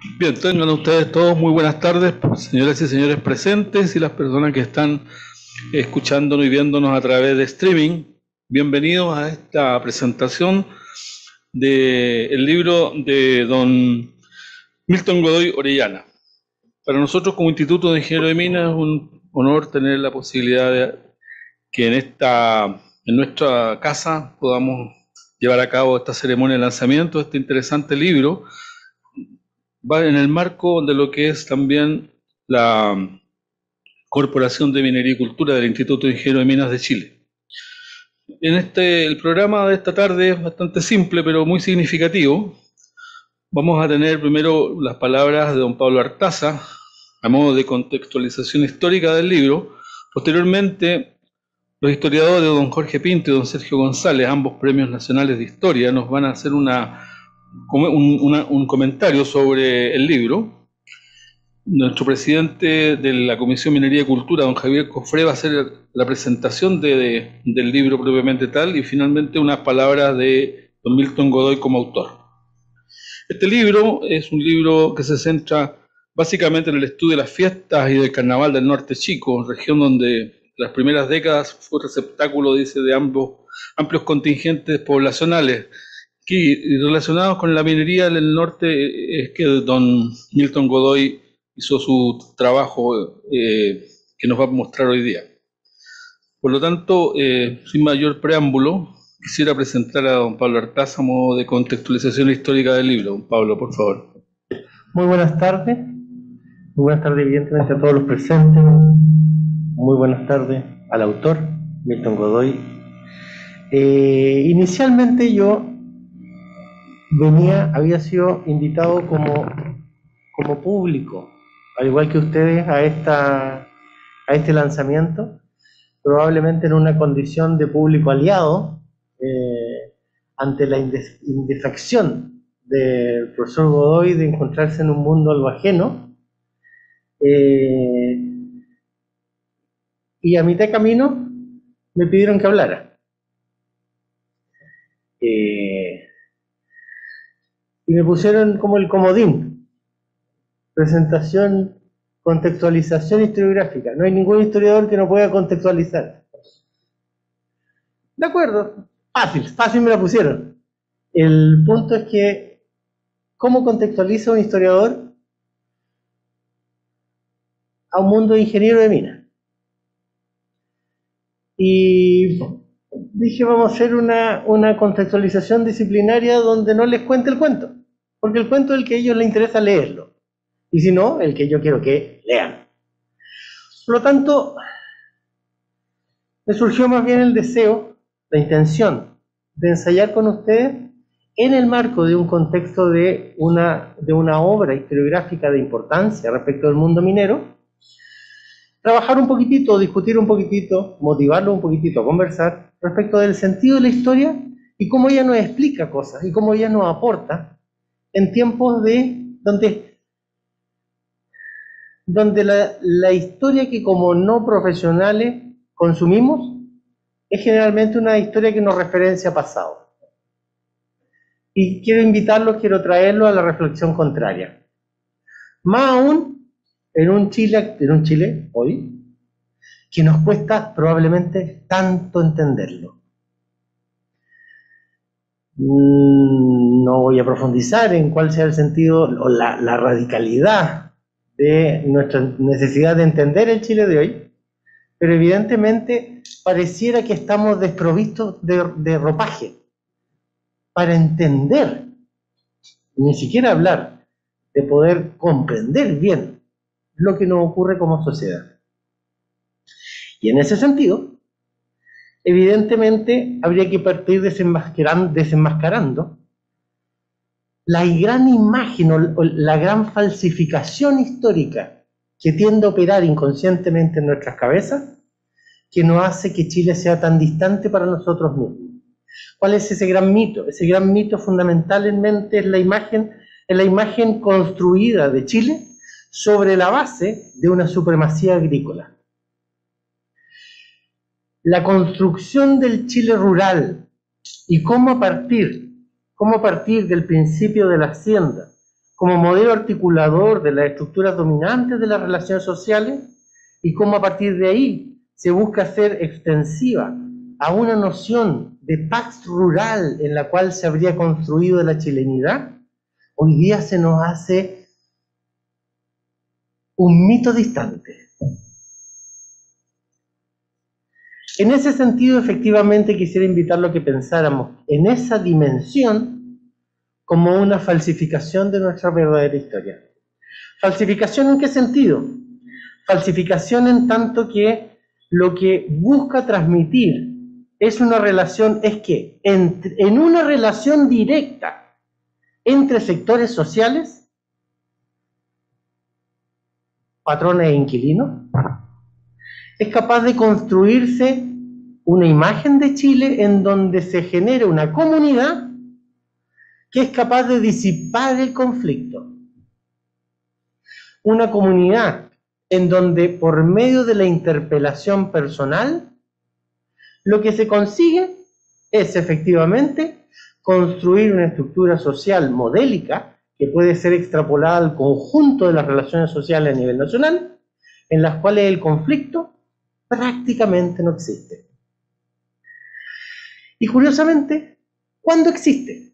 Bien, tengan ustedes todos muy buenas tardes, señoras y señores presentes y las personas que están escuchándonos y viéndonos a través de streaming. Bienvenidos a esta presentación del libro de don Milton Godoy Orellana. Para nosotros como Instituto de Ingeniero de Minas es un honor tener la posibilidad de que en nuestra casa podamos llevar a cabo esta ceremonia de lanzamiento de este interesante libro. Va en el marco de lo que es también la Corporación de Minería y Cultura del Instituto de Ingeniero de Minas de Chile. El programa de esta tarde es bastante simple, pero muy significativo. Vamos a tener primero las palabras de don Pablo Artaza, a modo de contextualización histórica del libro. Posteriormente, los historiadores don Jorge Pinto y don Sergio González, ambos premios nacionales de historia, nos van a hacer un comentario sobre el libro. Nuestro presidente de la Comisión Minería y Cultura, don Javier Cofré, va a hacer la presentación del libro propiamente tal, y finalmente unas palabras de don Milton Godoy como autor. Este libro es un libro que se centra básicamente en el estudio de las fiestas y del carnaval del Norte Chico, región donde las primeras décadas fue receptáculo, dice, de amplios contingentes poblacionales. Y relacionados con la minería del norte es que don Milton Godoy hizo su trabajo que nos va a mostrar hoy día. Por lo tanto, sin mayor preámbulo, quisiera presentar a don Pablo Artaza a modo de contextualización histórica del libro. Don Pablo, por favor. Muy buenas tardes evidentemente a todos los presentes. Muy buenas tardes al autor, Milton Godoy. Inicialmente yo había sido invitado como público, al igual que ustedes, a este lanzamiento, probablemente en una condición de público aliado, ante la indefección del profesor Godoy de encontrarse en un mundo algo ajeno, y a mitad de camino me pidieron que hablara. Y me pusieron como el comodín: presentación, contextualización historiográfica. No hay ningún historiador que no pueda contextualizar. De acuerdo, fácil me la pusieron. El punto es que, ¿cómo contextualiza un historiador a un mundo de ingeniero de minas? Y dije, vamos a hacer una contextualización disciplinaria donde no les cuente el cuento, porque el cuento es el que a ellos les interesa leerlo, y si no, el que yo quiero que lean. Por lo tanto, me surgió más bien el deseo, la intención de ensayar con ustedes en el marco de un contexto de una obra historiográfica de importancia respecto del mundo minero, trabajar un poquitito, discutir un poquitito, motivarlo un poquitito a conversar respecto del sentido de la historia y cómo ella nos explica cosas y cómo ella nos aporta en tiempos donde la historia que como no profesionales consumimos es generalmente una historia que nos referencia a pasado. Y quiero traerlo a la reflexión contraria. Más aún en un Chile hoy que nos cuesta probablemente tanto entenderlo. No voy a profundizar en cuál sea el sentido o la radicalidad de nuestra necesidad de entender el Chile de hoy, pero evidentemente pareciera que estamos desprovistos de ropaje para entender, ni siquiera hablar, de poder comprender bien lo que nos ocurre como sociedad. Y en ese sentido, evidentemente habría que partir desenmascarando la gran imagen o la gran falsificación histórica que tiende a operar inconscientemente en nuestras cabezas, que nos hace que Chile sea tan distante para nosotros mismos. ¿Cuál es ese gran mito? Ese gran mito fundamentalmente es la imagen construida de Chile sobre la base de una supremacía agrícola. La construcción del Chile rural y cómo a partir del principio de la hacienda, como modelo articulador de las estructuras dominantes de las relaciones sociales y cómo a partir de ahí se busca hacer extensiva a una noción de pax rural en la cual se habría construido la chilenidad, hoy día se nos hace un mito distante. En ese sentido, efectivamente, quisiera invitarlo a que pensáramos en esa dimensión como una falsificación de nuestra verdadera historia. ¿Falsificación en qué sentido? Falsificación en tanto que lo que busca transmitir es una relación, es que en una relación directa entre sectores sociales, patrones e inquilinos, es capaz de construirse una imagen de Chile en donde se genera una comunidad que es capaz de disipar el conflicto. Una comunidad en donde por medio de la interpelación personal, lo que se consigue es efectivamente construir una estructura social modélica que puede ser extrapolada al conjunto de las relaciones sociales a nivel nacional, en las cuales el conflicto prácticamente no existe. Y curiosamente, ¿cuándo existe?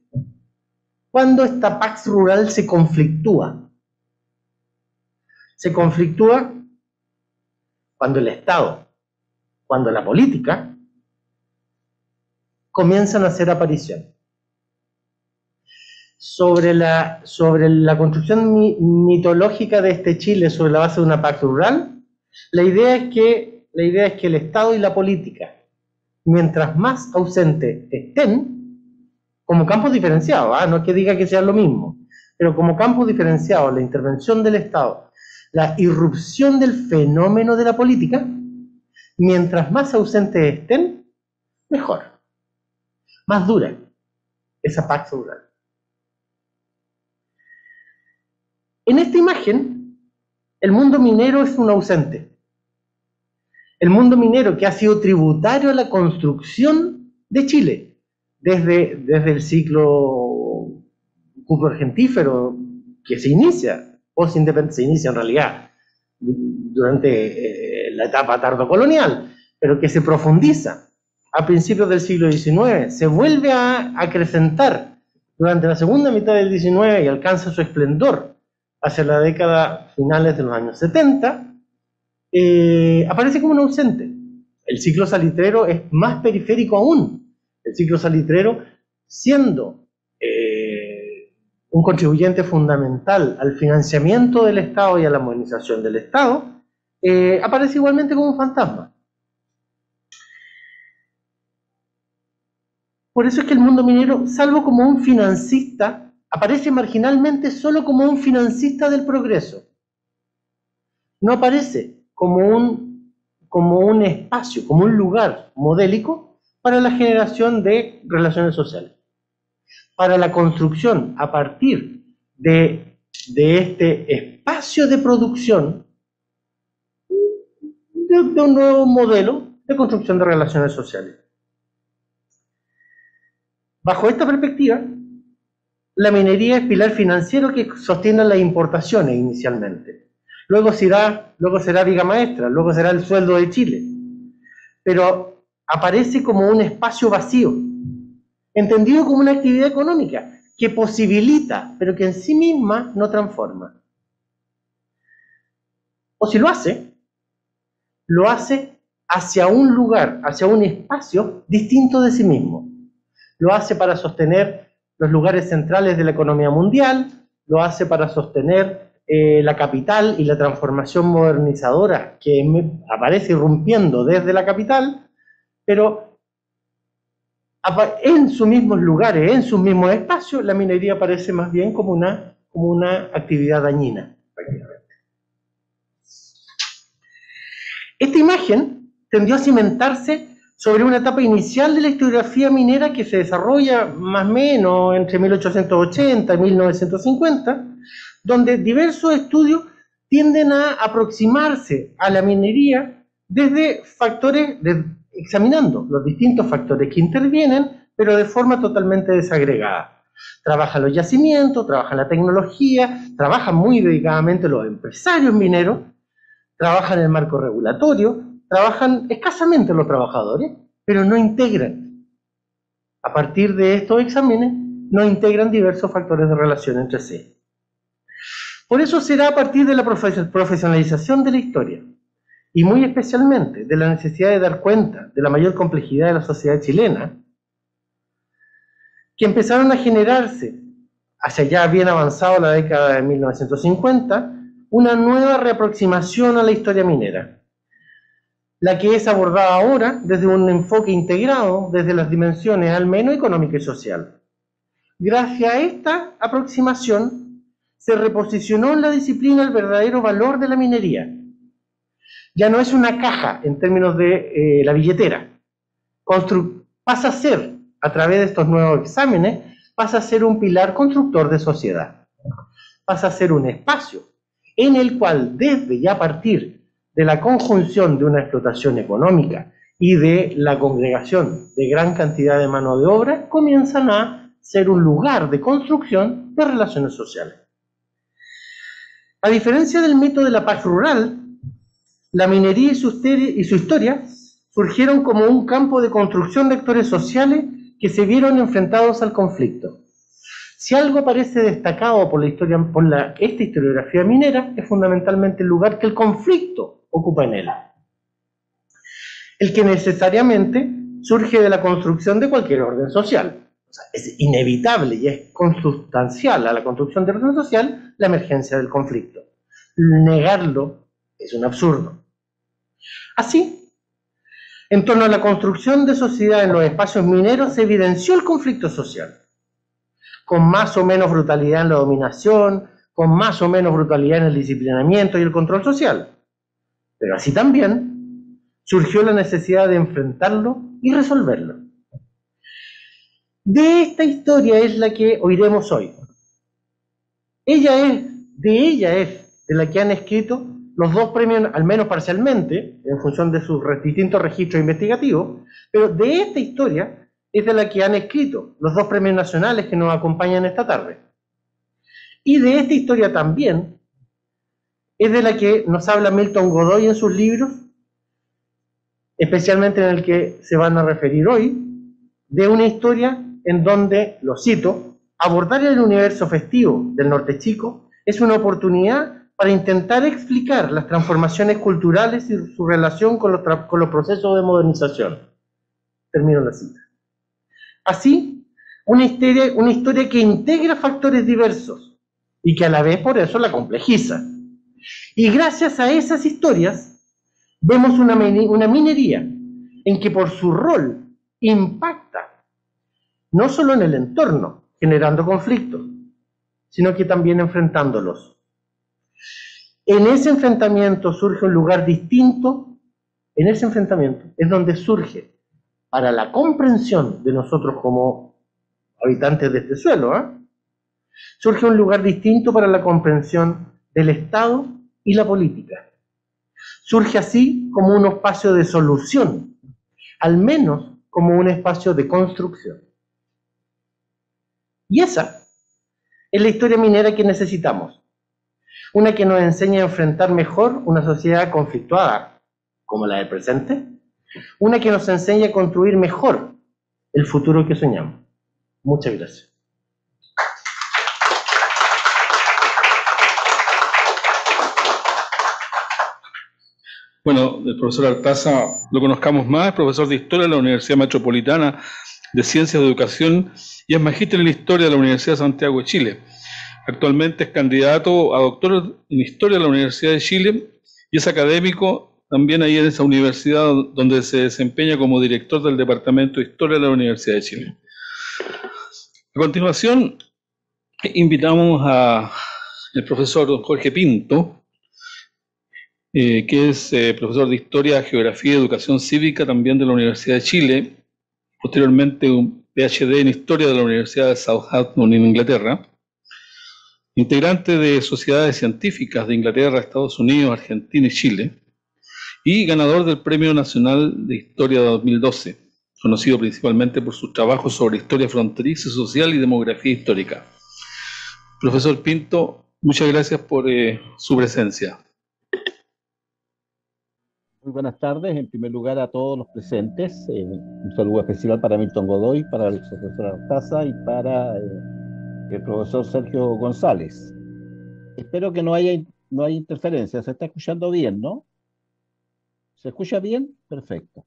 Cuando esta pax rural se conflictúa. Se conflictúa cuando el Estado, cuando la política comienzan a hacer aparición. Sobre la construcción mitológica de este Chile sobre la base de una pax rural, la idea es que el Estado y la política, mientras más ausentes estén, como campos diferenciados, no es que diga que sean lo mismo, pero como campos diferenciados, la intervención del Estado, la irrupción del fenómeno de la política, mientras más ausentes estén, mejor. Más dura esa pax rural. En esta imagen, el mundo minero es un ausente. El mundo minero que ha sido tributario a la construcción de Chile, desde el ciclo cupro-argentífero que se inicia, post-independencia, se inicia en realidad durante la etapa tardocolonial, pero que se profundiza a principios del siglo XIX, se vuelve a acrecentar durante la segunda mitad del XIX y alcanza su esplendor hacia la década finales de los años 70, aparece como un ausente. El ciclo salitrero es más periférico aún. El ciclo salitrero, siendo un contribuyente fundamental al financiamiento del Estado y a la modernización del Estado, aparece igualmente como un fantasma. Por eso es que el mundo minero, salvo como un financista, aparece marginalmente solo como un financista del progreso. No aparece como un espacio, como un lugar modélico para la generación de relaciones sociales, para la construcción a partir de este espacio de producción de un nuevo modelo de construcción de relaciones sociales. Bajo esta perspectiva, la minería es pilar financiero que sostiene las importaciones inicialmente. Luego será viga maestra, luego será el sueldo de Chile. Pero aparece como un espacio vacío, entendido como una actividad económica que posibilita, pero que en sí misma no transforma. O si lo hace hacia un lugar, hacia un espacio distinto de sí mismo. Lo hace para sostener los lugares centrales de la economía mundial, lo hace para sostener la capital y la transformación modernizadora que aparece irrumpiendo desde la capital, pero en sus mismos lugares, en sus mismos espacios, la minería aparece más bien como una actividad dañina, prácticamente. Esta imagen tendió a cimentarse sobre una etapa inicial de la historiografía minera que se desarrolla más o menos entre 1880 y 1950, donde diversos estudios tienden a aproximarse a la minería desde examinando los distintos factores que intervienen, pero de forma totalmente desagregada. Trabajan los yacimientos, trabajan la tecnología, trabajan muy dedicadamente los empresarios mineros, trabajan el marco regulatorio, trabajan escasamente los trabajadores, pero no integran. A partir de estos exámenes, no integran diversos factores de relación entre sí. Por eso será a partir de la profesionalización de la historia, y muy especialmente de la necesidad de dar cuenta de la mayor complejidad de la sociedad chilena, que empezaron a generarse, hacia ya bien avanzado la década de 1950, una nueva reaproximación a la historia minera, la que es abordada ahora desde un enfoque integrado desde las dimensiones al menos económica y social. Gracias a esta aproximación se reposicionó en la disciplina el verdadero valor de la minería. Ya no es una caja en términos de la billetera, pasa a ser, a través de estos nuevos exámenes, pasa a ser un pilar constructor de sociedad, pasa a ser un espacio en el cual desde y a partir de la conjunción de una explotación económica y de la congregación de gran cantidad de mano de obra, comienzan a ser un lugar de construcción de relaciones sociales. A diferencia del mito de la paz rural, la minería y su historia surgieron como un campo de construcción de actores sociales que se vieron enfrentados al conflicto. Si algo parece destacado por esta historiografía minera, es fundamentalmente el lugar que el conflicto ocupa en él. El que necesariamente surge de la construcción de cualquier orden social. O sea, es inevitable y es consustancial a la construcción de orden social la emergencia del conflicto. Negarlo es un absurdo. Así, en torno a la construcción de sociedad en los espacios mineros se evidenció el conflicto social, con más o menos brutalidad en la dominación, con más o menos brutalidad en el disciplinamiento y el control social. Pero así también surgió la necesidad de enfrentarlo y resolverlo. De esta historia es la que oiremos hoy. De ella es de la que han escrito los dos premios, al menos parcialmente, en función de sus distintos registros investigativos, pero de esta historia es de la que han escrito los dos premios nacionales que nos acompañan esta tarde. Y de esta historia también es de la que nos habla Milton Godoy en sus libros, especialmente en el que se van a referir hoy, de una historia en donde, lo cito, abordar el universo festivo del Norte Chico es una oportunidad para intentar explicar las transformaciones culturales y su relación con los procesos de modernización. Termino la cita. Así, una historia que integra factores diversos y que a la vez por eso la complejiza. Y gracias a esas historias vemos una minería en que por su rol impacta no solo en el entorno, generando conflictos, sino que también enfrentándolos. En ese enfrentamiento surge un lugar distinto, en ese enfrentamiento es donde surge, para la comprensión de nosotros como habitantes de este suelo, surge un lugar distinto para la comprensión del Estado y la política. Surge así como un espacio de solución, al menos como un espacio de construcción. Y esa es la historia minera que necesitamos. Una que nos enseña a enfrentar mejor una sociedad conflictuada, como la del presente. Una que nos enseña a construir mejor el futuro que soñamos. Muchas gracias. Bueno, el profesor Artaza lo conozcamos más, es profesor de Historia de la Universidad Metropolitana de Ciencias de Educación y es magíster en Historia de la Universidad de Santiago de Chile. Actualmente es candidato a doctor en Historia de la Universidad de Chile y es académico también ahí en esa universidad donde se desempeña como director del Departamento de Historia de la Universidad de Chile. A continuación, invitamos al profesor don Jorge Pinto, que es profesor de Historia, Geografía y Educación Cívica también de la Universidad de Chile, posteriormente un PhD en Historia de la Universidad de Southampton en Inglaterra, integrante de sociedades científicas de Inglaterra, Estados Unidos, Argentina y Chile, y ganador del Premio Nacional de Historia de 2012. conocido principalmente por sus trabajos sobre historia fronteriza, social y demografía histórica. Profesor Pinto, muchas gracias por su presencia. Muy buenas tardes, en primer lugar a todos los presentes. Un saludo especial para Milton Godoy, para el profesor Artaza y para el profesor Sergio González. Espero que no haya interferencia. Se está escuchando bien, ¿no? ¿Se escucha bien? Perfecto.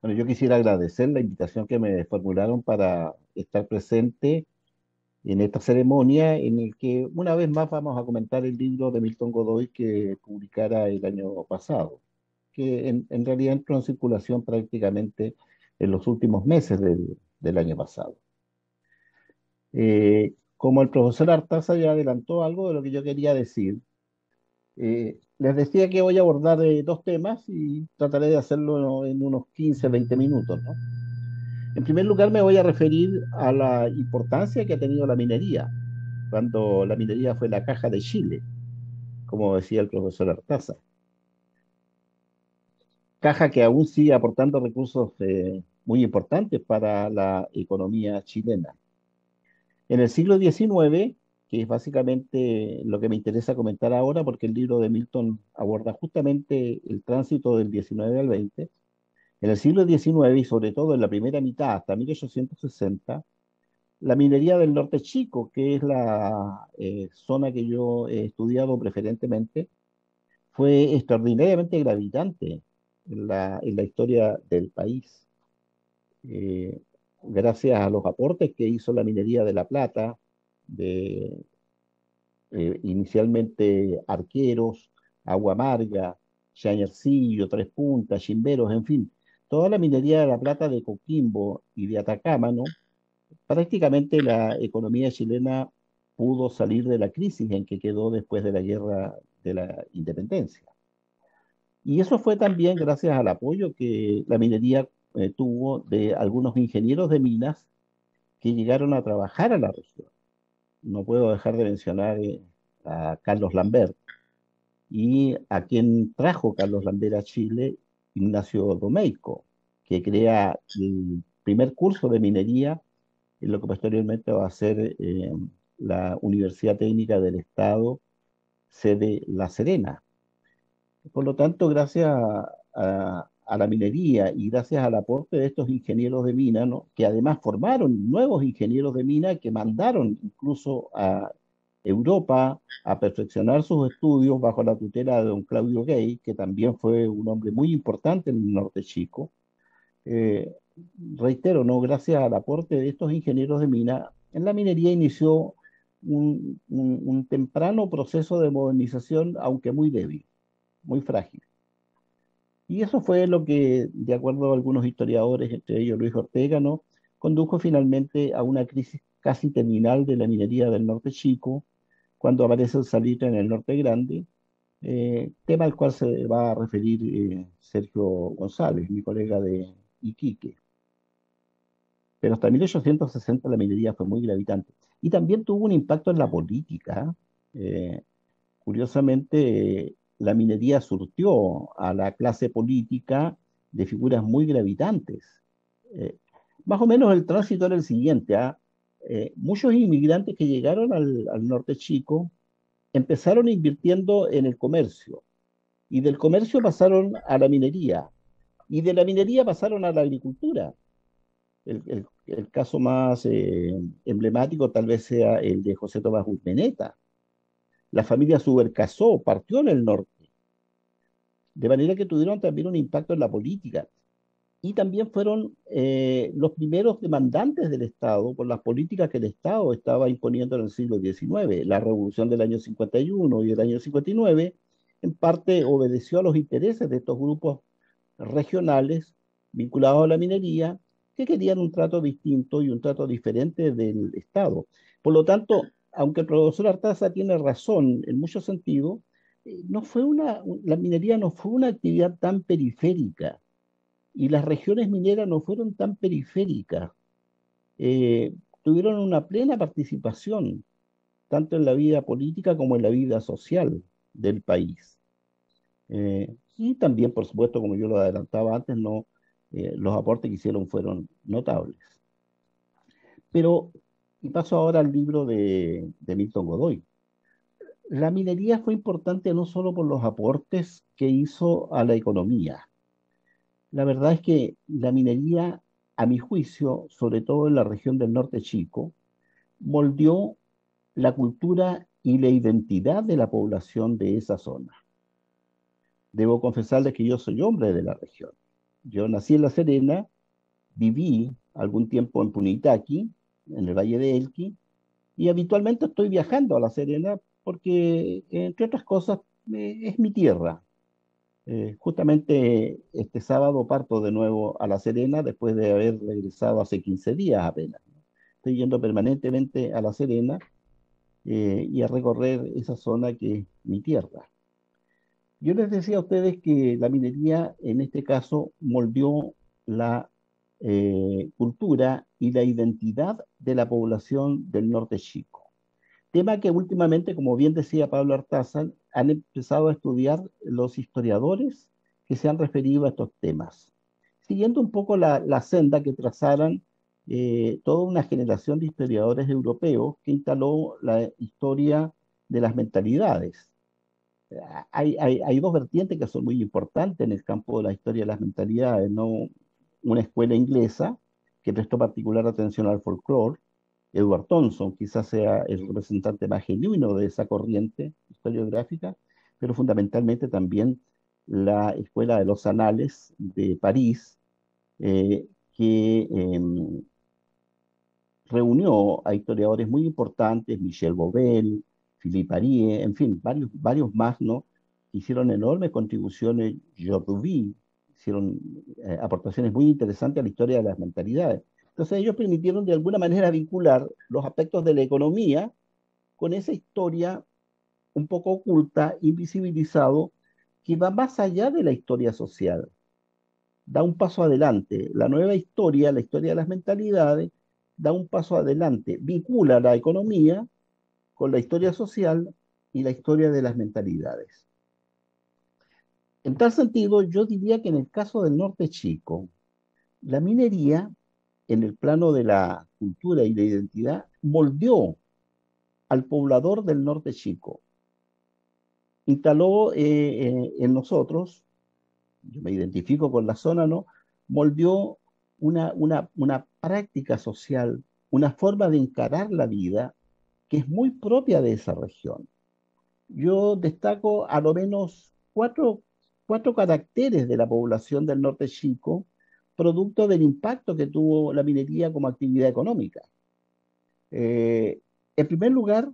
Bueno, yo quisiera agradecer la invitación que me formularon para estar presente en esta ceremonia en el que una vez más vamos a comentar el libro de Milton Godoy que publicara el año pasado, que en realidad entró en circulación prácticamente en los últimos meses del año pasado. Como el profesor Artaza ya adelantó algo de lo que yo quería decir, les decía que voy a abordar dos temas y trataré de hacerlo en unos 15, 20 minutos, ¿no? En primer lugar, me voy a referir a la importancia que ha tenido la minería, cuando la minería fue la caja de Chile, como decía el profesor Artaza. Caja que aún sigue aportando recursos muy importantes para la economía chilena. En el siglo XIX, que es básicamente lo que me interesa comentar ahora, porque el libro de Milton aborda justamente el tránsito del XIX al XX, en el siglo XIX y sobre todo en la primera mitad, hasta 1860, la minería del Norte Chico, que es la zona que yo he estudiado preferentemente, fue extraordinariamente gravitante en la historia del país. Eh, Gracias a los aportes que hizo la minería de La Plata, de inicialmente Arqueros, Agua Amarga, Chañarcillo, Tres Puntas, Chimberos, en fin, toda la minería de La Plata de Coquimbo y de Atacama, ¿no? Prácticamente la economía chilena pudo salir de la crisis en que quedó después de la guerra de la independencia. Y eso fue también gracias al apoyo que la minería tuvo de algunos ingenieros de minas que llegaron a trabajar a la región. No puedo dejar de mencionar a Carlos Lambert y a quien trajo Carlos Lambert a Chile, Ignacio Domeyko, que crea el primer curso de minería en lo que posteriormente va a ser la Universidad Técnica del Estado, sede La Serena. Por lo tanto, gracias a la minería y gracias al aporte de estos ingenieros de mina, ¿no? Que además formaron nuevos ingenieros de mina que mandaron incluso a Europa a perfeccionar sus estudios bajo la tutela de don Claudio Gay, que también fue un hombre muy importante en el Norte Chico. Eh, Reitero, ¿no? Gracias al aporte de estos ingenieros de mina, en la minería inició un temprano proceso de modernización, aunque muy débil, muy frágil. Y eso fue lo que, de acuerdo a algunos historiadores, entre ellos Luis Ortega, ¿no? Condujo finalmente a una crisis casi terminal de la minería del Norte Chico, cuando aparece el salitre en el Norte Grande, tema al cual se va a referir Sergio González, mi colega de Iquique. Pero hasta 1860 la minería fue muy gravitante. Y también tuvo un impacto en la política. Curiosamente, la minería surtió a la clase política de figuras muy gravitantes. Eh, Más o menos el tránsito era el siguiente. Muchos inmigrantes que llegaron al Norte Chico empezaron invirtiendo en el comercio y del comercio pasaron a la minería y de la minería pasaron a la agricultura. El caso más emblemático tal vez sea el de José Tomás Urmeneta. La familia Subercasó partió en el norte, de manera que tuvieron también un impacto en la política. Y también fueron los primeros demandantes del Estado por las políticas que el Estado estaba imponiendo en el siglo XIX. La revolución del año 51 y del año 59, en parte obedeció a los intereses de estos grupos regionales vinculados a la minería, que querían un trato distinto y un trato diferente del Estado. Por lo tanto, aunque el profesor Artaza tiene razón en muchos sentidos, la minería no fue una actividad tan periférica y las regiones mineras no fueron tan periféricas. Tuvieron una plena participación, tanto en la vida política como en la vida social del país. Y también, por supuesto, como yo lo adelantaba antes, no los aportes que hicieron fueron notables. Pero, y paso ahora al libro de Milton Godoy. La minería fue importante no solo por los aportes que hizo a la economía. La verdad es que la minería, a mi juicio, sobre todo en la región del norte chico, moldeó la cultura y la identidad de la población de esa zona. Debo confesarles que yo soy hombre de la región. Yo nací en La Serena, viví algún tiempo en Punitaqui, en el Valle de Elqui, y habitualmente estoy viajando a La Serena porque, entre otras cosas, es mi tierra. Justamente este sábado parto de nuevo a La Serena después de haber regresado hace 15 días apenas. Estoy yendo permanentemente a La Serena y a recorrer esa zona que es mi tierra. Yo les decía a ustedes que la minería en este caso moldeó la cultura y la identidad de la población del norte chico. Tema que últimamente, como bien decía Pablo Artázar, han empezado a estudiar los historiadores que se han referido a estos temas, siguiendo un poco la senda que trazaran toda una generación de historiadores europeos que instaló la historia de las mentalidades. Hay dos vertientes que son muy importantes en el campo de la historia de las mentalidades, ¿no? Una escuela inglesa que prestó particular atención al folclore. Edward Thompson quizás sea el representante más genuino de esa corriente historiográfica, pero fundamentalmente también la Escuela de los Anales de París, que reunió a historiadores muy importantes, Michel Bovell, Philippe Arié, en fin, varios más, ¿no? Que hicieron enormes contribuciones, Jorduvi, hicieron aportaciones muy interesantes a la historia de las mentalidades. Entonces ellos permitieron de alguna manera vincular los aspectos de la economía con esa historia un poco oculta, invisibilizado, que va más allá de la historia social. Da un paso adelante. La nueva historia, la historia de las mentalidades, da un paso adelante. Vincula la economía con la historia social y la historia de las mentalidades. En tal sentido, yo diría que en el caso del norte chico, la minería, en el plano de la cultura y la identidad, moldeó al poblador del norte chico. Instaló en nosotros, yo me identifico con la zona, ¿no? Moldeó una práctica social, una forma de encarar la vida que es muy propia de esa región. Yo destaco a lo menos cuatro caracteres de la población del norte chico, producto del impacto que tuvo la minería como actividad económica. En primer lugar,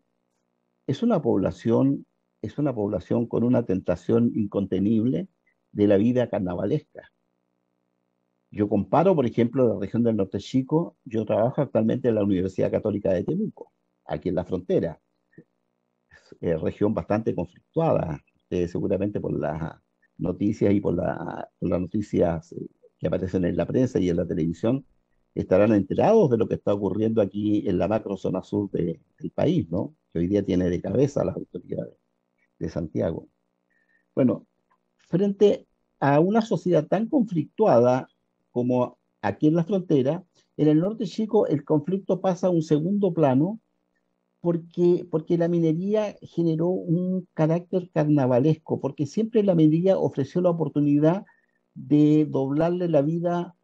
es una población, es una población con una tentación incontenible de la vida carnavalesca. Yo comparo, por ejemplo, la región del norte chico, yo trabajo actualmente en la Universidad Católica de Temuco, aquí en la frontera, región bastante conflictuada, seguramente por las noticias y por las noticias que aparecen en la prensa y en la televisión, estarán enterados de lo que está ocurriendo aquí en la macro zona sur del país, ¿no? Que hoy día tiene de cabeza las autoridades de Santiago. Bueno, frente a una sociedad tan conflictuada como aquí en la frontera, en el norte chico el conflicto pasa a un segundo plano porque la minería generó un carácter carnavalesco, porque siempre la minería ofreció la oportunidad de doblarle la vida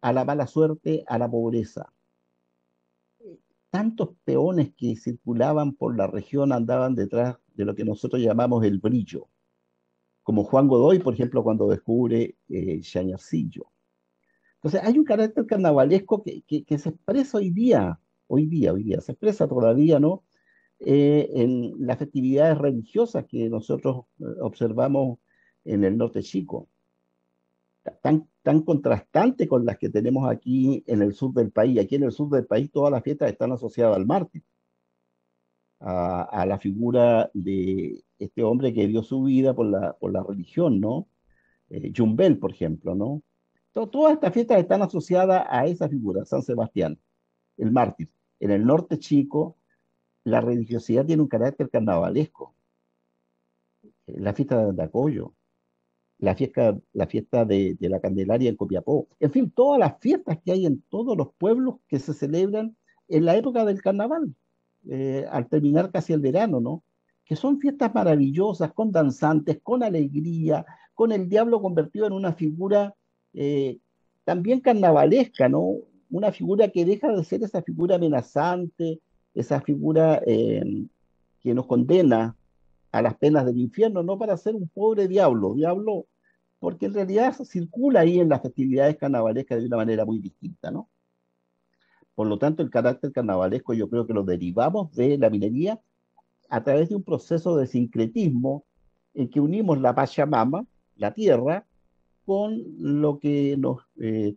a la mala suerte, a la pobreza. Tantos peones que circulaban por la región andaban detrás de lo que nosotros llamamos el brillo, como Juan Godoy, por ejemplo, cuando descubre Chañarcillo. Entonces hay un carácter carnavalesco que se expresa hoy día, se expresa todavía, ¿no? En las festividades religiosas que nosotros observamos en el norte chico, tan contrastante con las que tenemos aquí en el sur del país. Aquí en el sur del país todas las fiestas están asociadas al mártir, a la figura de este hombre que dio su vida por la religión, ¿no? Yumbel, por ejemplo, ¿no? Todas estas fiestas están asociadas a esa figura, San Sebastián, el mártir. En el norte chico, la religiosidad tiene un carácter carnavalesco. La fiesta de Andacollo, la fiesta de la Candelaria en Copiapó, en fin, todas las fiestas que hay en todos los pueblos que se celebran en la época del carnaval, al terminar casi el verano, ¿no? Que son fiestas maravillosas, con danzantes, con alegría, con el diablo convertido en una figura eh, también carnavalesca, ¿no? Una figura que deja de ser esa figura amenazante, esa figura que nos condena a las penas del infierno, no para ser un pobre diablo, diablo, porque en realidad circula ahí en las festividades carnavalescas de una manera muy distinta, ¿no? Por lo tanto, el carácter carnavalesco yo creo que lo derivamos de la minería a través de un proceso de sincretismo en que unimos la Pachamama, la tierra, con lo que nos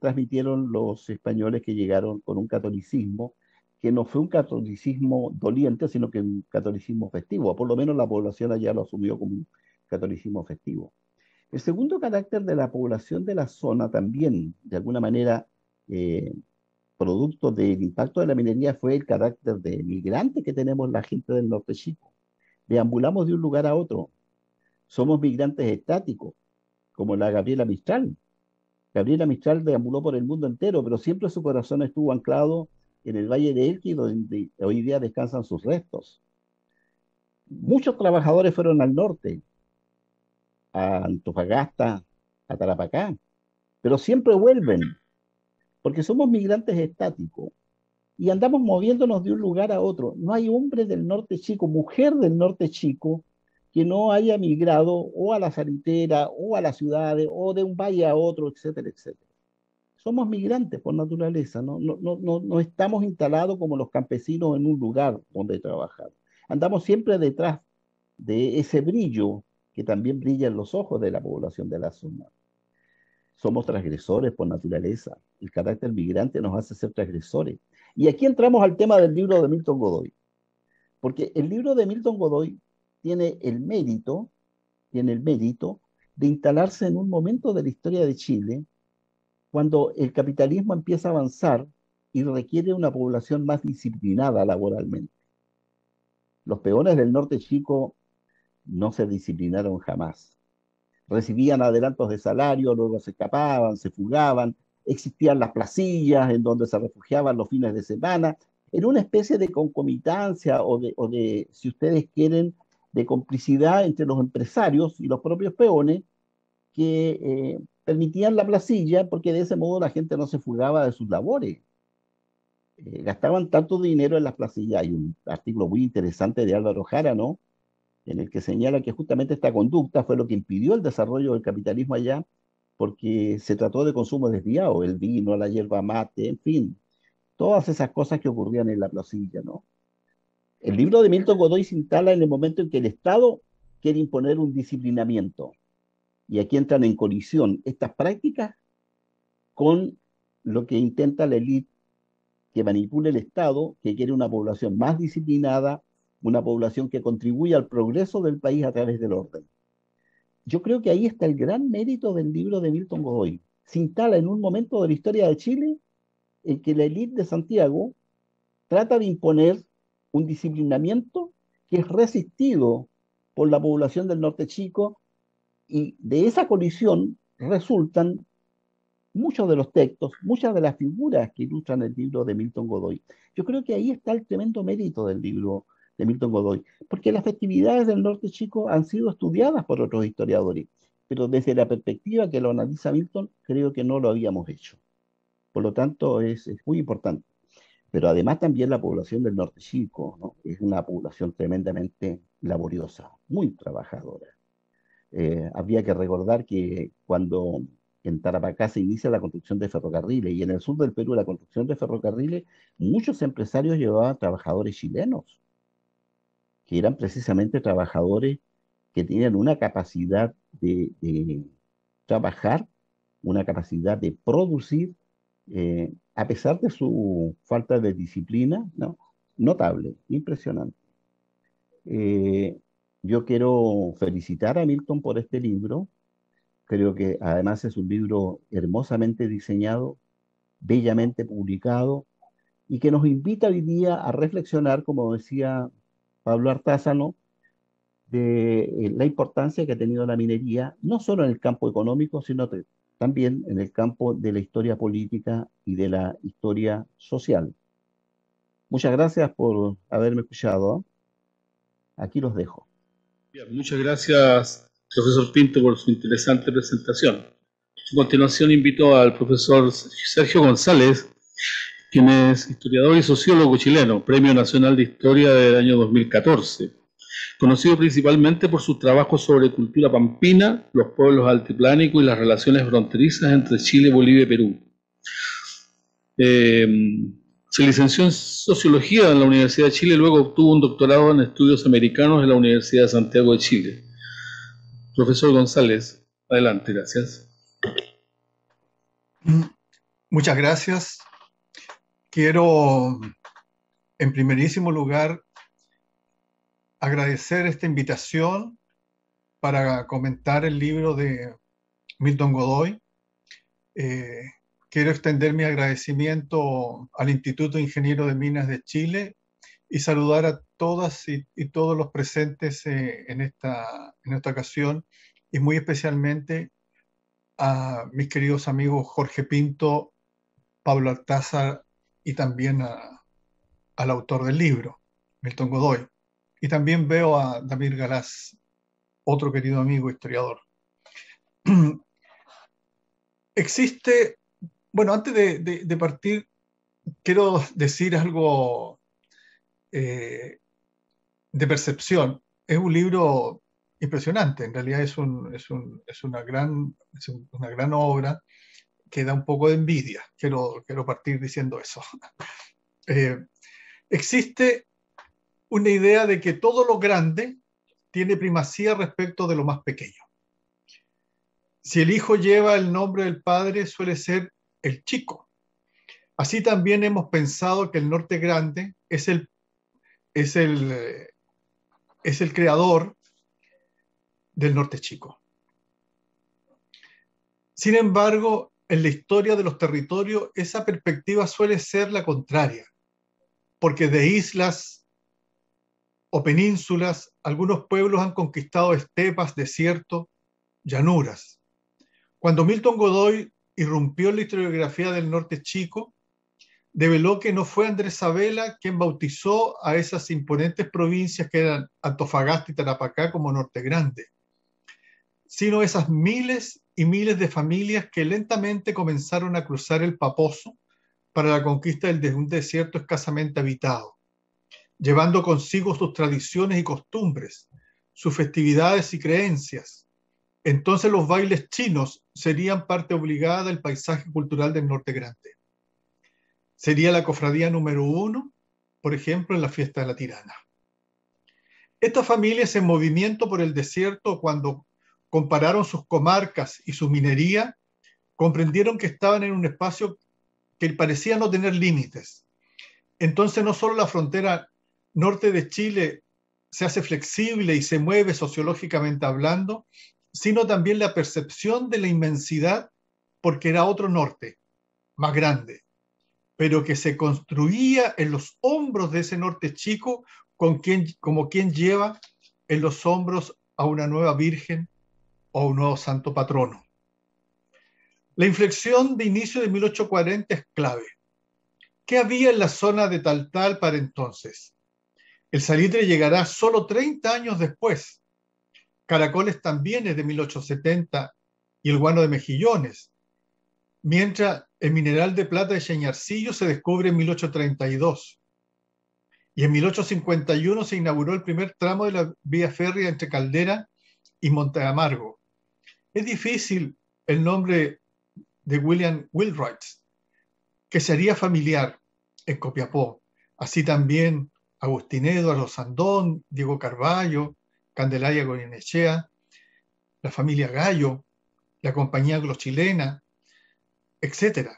transmitieron los españoles que llegaron con un catolicismo que no fue un catolicismo doliente, sino que un catolicismo festivo. Por lo menos la población allá lo asumió como un catolicismo festivo. El segundo carácter de la población de la zona también, de alguna manera, eh, producto del impacto de la minería, fue el carácter de migrante que tenemos la gente del norte chico. Deambulamos de un lugar a otro. Somos migrantes estáticos, como la Gabriela Mistral. Gabriela Mistral deambuló por el mundo entero, pero siempre su corazón estuvo anclado en el Valle de Elqui, donde hoy día descansan sus restos. Muchos trabajadores fueron al norte, a Antofagasta, a Tarapacá, pero siempre vuelven, porque somos migrantes estáticos y andamos moviéndonos de un lugar a otro. No hay hombre del norte chico, mujer del norte chico, que no haya migrado o a la salitera o a las ciudades o de un valle a otro, etcétera, etcétera. Somos migrantes por naturaleza, no estamos instalados como los campesinos en un lugar donde trabajar. Andamos siempre detrás de ese brillo que también brilla en los ojos de la población de la zona. Somos transgresores por naturaleza. El carácter migrante nos hace ser transgresores. Y aquí entramos al tema del libro de Milton Godoy, porque el libro de Milton Godoy tiene el mérito de instalarse en un momento de la historia de Chile cuando el capitalismo empieza a avanzar y requiere una población más disciplinada laboralmente. Los peones del norte chico no se disciplinaron jamás. Recibían adelantos de salario, luego se escapaban, se fugaban, existían las placillas en donde se refugiaban los fines de semana, en una especie de concomitancia o de, si ustedes quieren, de complicidad entre los empresarios y los propios peones que permitían la placilla porque de ese modo la gente no se fugaba de sus labores. Gastaban tanto dinero en las placillas. Hay un artículo muy interesante de Álvaro Jara, ¿no? En el que señala que justamente esta conducta fue lo que impidió el desarrollo del capitalismo allá, porque se trató de consumo desviado, el vino, la hierba mate, en fin, todas esas cosas que ocurrían en la placilla, ¿no? El libro de Milton Godoy se instala en el momento en que el Estado quiere imponer un disciplinamiento. Y aquí entran en colisión estas prácticas con lo que intenta la élite que manipula el Estado, que quiere una población más disciplinada, una población que contribuya al progreso del país a través del orden. Yo creo que ahí está el gran mérito del libro de Milton Godoy. Se instala en un momento de la historia de Chile en que la élite de Santiago trata de imponer un disciplinamiento que es resistido por la población del norte chico, y de esa colisión resultan muchos de los textos, muchas de las figuras que ilustran el libro de Milton Godoy. Yo creo que ahí está el tremendo mérito del libro de Milton Godoy, porque las festividades del norte chico han sido estudiadas por otros historiadores, pero desde la perspectiva que lo analiza Milton, creo que no lo habíamos hecho. Por lo tanto, es muy importante. Pero además también la población del norte chico, ¿no? Es una población tremendamente laboriosa, muy trabajadora. Había que recordar que cuando en Tarapacá se inicia la construcción de ferrocarriles y en el sur del Perú la construcción de ferrocarriles, muchos empresarios llevaban trabajadores chilenos, que eran precisamente trabajadores que tenían una capacidad de trabajar, una capacidad de producir, a pesar de su falta de disciplina, ¿no? Notable, impresionante. Eh, yo quiero felicitar a Milton por este libro. Creo que además es un libro hermosamente diseñado, bellamente publicado y que nos invita hoy día a reflexionar, como decía Pablo Artázano, de la importancia que ha tenido la minería, no solo en el campo económico, sino también en el campo de la historia política y de la historia social. Muchas gracias por haberme escuchado. Aquí los dejo. Bien, muchas gracias, profesor Pinto, por su interesante presentación. A continuación invito al profesor Sergio González, quien es historiador y sociólogo chileno, Premio Nacional de Historia del año 2014, conocido principalmente por sus trabajos sobre cultura pampina, los pueblos altiplánicos y las relaciones fronterizas entre Chile, Bolivia y Perú. Se licenció en Sociología en la Universidad de Chile y luego obtuvo un doctorado en Estudios Americanos en la Universidad de Santiago de Chile. Profesor González, adelante, gracias. Muchas gracias. Quiero, en primerísimo lugar, agradecer esta invitación para comentar el libro de Milton Godoy. Quiero extender mi agradecimiento al Instituto Ingeniero de Minas de Chile y saludar a todas y todos los presentes en esta ocasión, y muy especialmente a mis queridos amigos Jorge Pinto, Pablo Altázar y también al autor del libro, Milton Godoy. Y también veo a David Galás, otro querido amigo historiador. Existe, bueno, antes de partir, quiero decir algo de percepción. Es un libro impresionante, en realidad es una gran obra que da un poco de envidia. Quiero partir diciendo eso. Existe una idea de que todo lo grande tiene primacía respecto de lo más pequeño. Si el hijo lleva el nombre del padre, suele ser el chico. Así también hemos pensado que el norte grande es el creador del norte chico. Sin embargo, en la historia de los territorios, esa perspectiva suele ser la contraria, porque de islas o penínsulas, algunos pueblos han conquistado estepas, desiertos, llanuras. Cuando Milton Godoy irrumpió en la historiografía del norte chico, develó que no fue Andrés Sabela quien bautizó a esas imponentes provincias que eran Antofagasta y Tarapacá como Norte Grande, sino esas miles y miles de familias que lentamente comenzaron a cruzar el Paposo para la conquista de un desierto escasamente habitado, llevando consigo sus tradiciones y costumbres, sus festividades y creencias. Entonces los bailes chinos serían parte obligada del paisaje cultural del Norte Grande. Sería la cofradía número 1, por ejemplo, en la fiesta de la Tirana. Estas familias en movimiento por el desierto, cuando compararon sus comarcas y su minería, comprendieron que estaban en un espacio que parecía no tener límites. Entonces no solo la frontera norte de Chile se hace flexible y se mueve sociológicamente hablando, sino también la percepción de la inmensidad, porque era otro norte, más grande, pero que se construía en los hombros de ese norte chico, como quien lleva en los hombros a una nueva virgen o a un nuevo santo patrono. La inflexión de inicio de 1840 es clave. ¿Qué había en la zona de Taltal para entonces? El salitre llegará solo 30 años después. Caracoles también es de 1870 y el guano de Mejillones, mientras el mineral de plata de Chañarcillo se descubre en 1832. Y en 1851 se inauguró el primer tramo de la vía férrea entre Caldera y Monte Amargo. Es difícil el nombre de William Wheelwright, que sería familiar en Copiapó. Así también Agustín Eduardo Sandón, Diego Carballo, Candelaria Goyenechea, la familia Gallo, la compañía anglo-chilena, etc.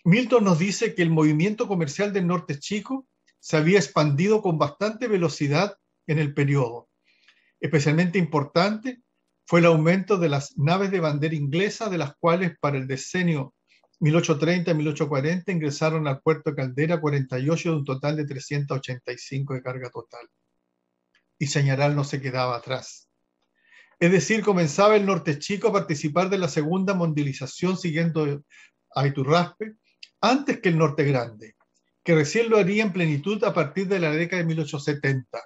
Milton nos dice que el movimiento comercial del norte chico se había expandido con bastante velocidad en el periodo. Especialmente importante fue el aumento de las naves de bandera inglesa, de las cuales para el decenio 1830-1840 ingresaron al puerto de Caldera 48 de un total de 385 de carga total. y Chañaral no se quedaba atrás. Es decir, comenzaba el Norte Chico a participar de la segunda mundialización siguiendo a Iturraspe antes que el Norte Grande, que recién lo haría en plenitud a partir de la década de 1870.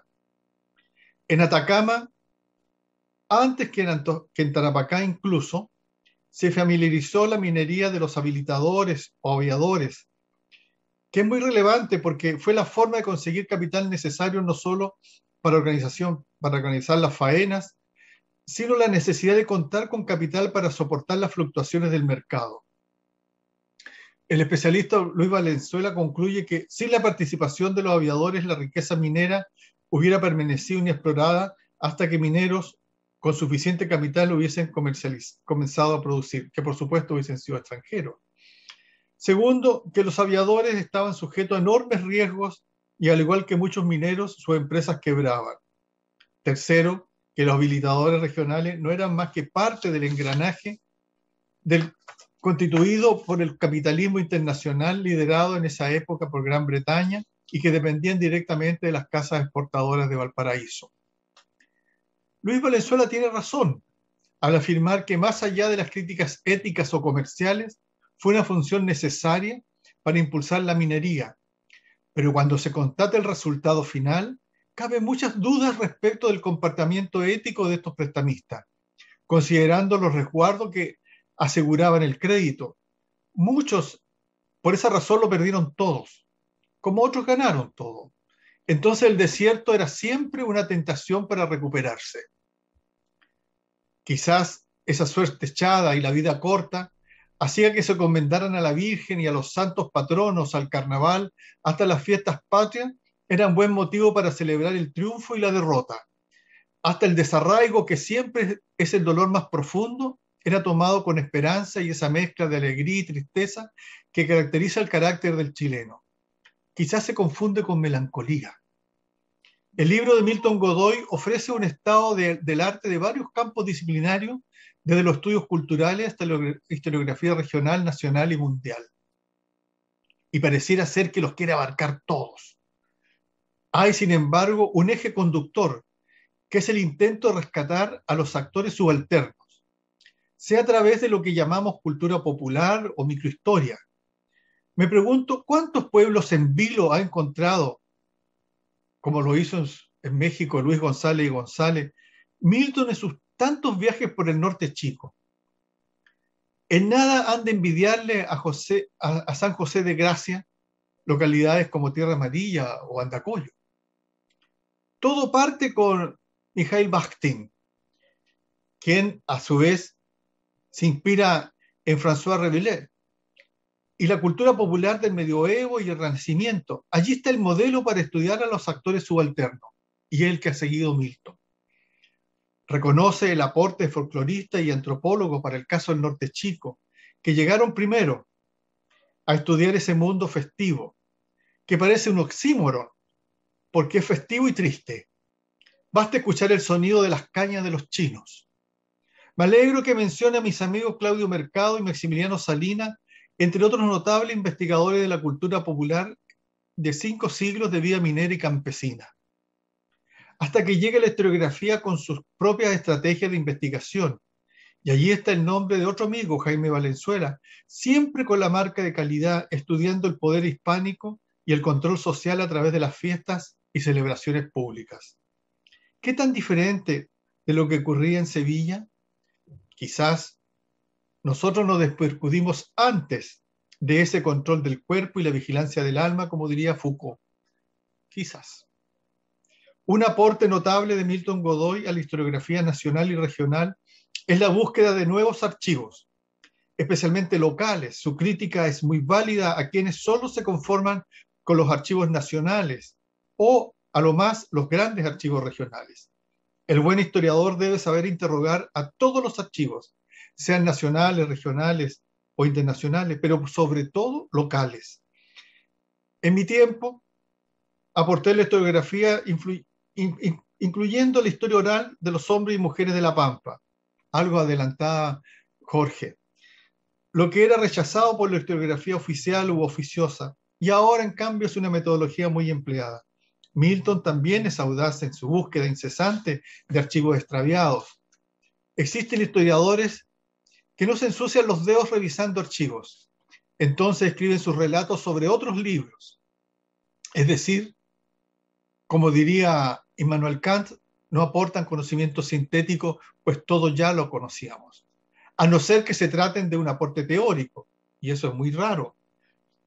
En Atacama, antes que en Tarapacá incluso, se familiarizó la minería de los habilitadores o aviadores, que es muy relevante porque fue la forma de conseguir capital necesario no solo para organizar las faenas, sino la necesidad de contar con capital para soportar las fluctuaciones del mercado. El especialista Luis Valenzuela concluye que sin la participación de los aviadores, la riqueza minera hubiera permanecido inexplorada hasta que mineros con suficiente capital hubiesen comenzado a producir, que por supuesto hubiesen sido extranjeros. Segundo, que los aviadores estaban sujetos a enormes riesgos y al igual que muchos mineros, sus empresas quebraban. Tercero, que los habilitadores regionales no eran más que parte del engranaje constituido por el capitalismo internacional liderado en esa época por Gran Bretaña y que dependían directamente de las casas exportadoras de Valparaíso. Luis Valenzuela tiene razón al afirmar que más allá de las críticas éticas o comerciales, fue una función necesaria para impulsar la minería, pero cuando se constata el resultado final, caben muchas dudas respecto del comportamiento ético de estos prestamistas, considerando los resguardos que aseguraban el crédito. Muchos, por esa razón, lo perdieron todos, como otros ganaron todo. Entonces el desierto era siempre una tentación para recuperarse. Quizás esa suerte echada y la vida corta hacía que se encomendaran a la Virgen y a los santos patronos, al carnaval, hasta las fiestas patrias, eran buen motivo para celebrar el triunfo y la derrota. Hasta el desarraigo, que siempre es el dolor más profundo, era tomado con esperanza y esa mezcla de alegría y tristeza que caracteriza el carácter del chileno. Quizás se confunde con melancolía. El libro de Milton Godoy ofrece un estado del arte de varios campos disciplinarios, desde los estudios culturales hasta la historiografía regional, nacional y mundial. Y pareciera ser que los quiere abarcar todos. Hay, sin embargo, un eje conductor, que es el intento de rescatar a los actores subalternos, sea a través de lo que llamamos cultura popular o microhistoria. Me pregunto, ¿cuántos pueblos en vilo ha encontrado, como lo hizo en México Luis González y González, Milton en sus tantos viajes por el Norte Chico? En nada han de envidiarle a San José de Gracia localidades como Tierra Amarilla o Andacollo. Todo parte con Mikhail Bakhtin, quien a su vez se inspira en François Rabelais y la cultura popular del medioevo y el Renacimiento. Allí está el modelo para estudiar a los actores subalternos, y el que ha seguido Milton. Reconoce el aporte de folcloristas y antropólogos para el caso del Norte Chico, que llegaron primero a estudiar ese mundo festivo, que parece un oxímoron, porque es festivo y triste. Basta escuchar el sonido de las cañas de los chinos. Me alegro que mencione a mis amigos Claudio Mercado y Maximiliano Salinas, entre otros notables investigadores de la cultura popular de 5 siglos de vida minera y campesina. Hasta que llegue la historiografía con sus propias estrategias de investigación. Y allí está el nombre de otro amigo, Jaime Valenzuela, siempre con la marca de calidad, estudiando el poder hispánico y el control social a través de las fiestas y celebraciones públicas. ¿Qué tan diferente de lo que ocurría en Sevilla? Quizás nosotros nos despercudimos antes de ese control del cuerpo y la vigilancia del alma, como diría Foucault. Quizás. Un aporte notable de Milton Godoy a la historiografía nacional y regional es la búsqueda de nuevos archivos, especialmente locales. Su crítica es muy válida a quienes solo se conforman con los archivos nacionales o, a lo más, los grandes archivos regionales. El buen historiador debe saber interrogar a todos los archivos, sean nacionales, regionales o internacionales, pero sobre todo locales. En mi tiempo, aporté la historiografía incluyendo la historia oral de los hombres y mujeres de La Pampa, algo adelantada Jorge, lo que era rechazado por la historiografía oficial u oficiosa, y ahora en cambio es una metodología muy empleada. Milton también es audaz en su búsqueda incesante de archivos extraviados. Existen historiadores que no se ensucian los dedos revisando archivos. Entonces escriben sus relatos sobre otros libros. Es decir, como diría Immanuel Kant, no aportan conocimiento sintético, pues todo ya lo conocíamos. A no ser que se traten de un aporte teórico, y eso es muy raro,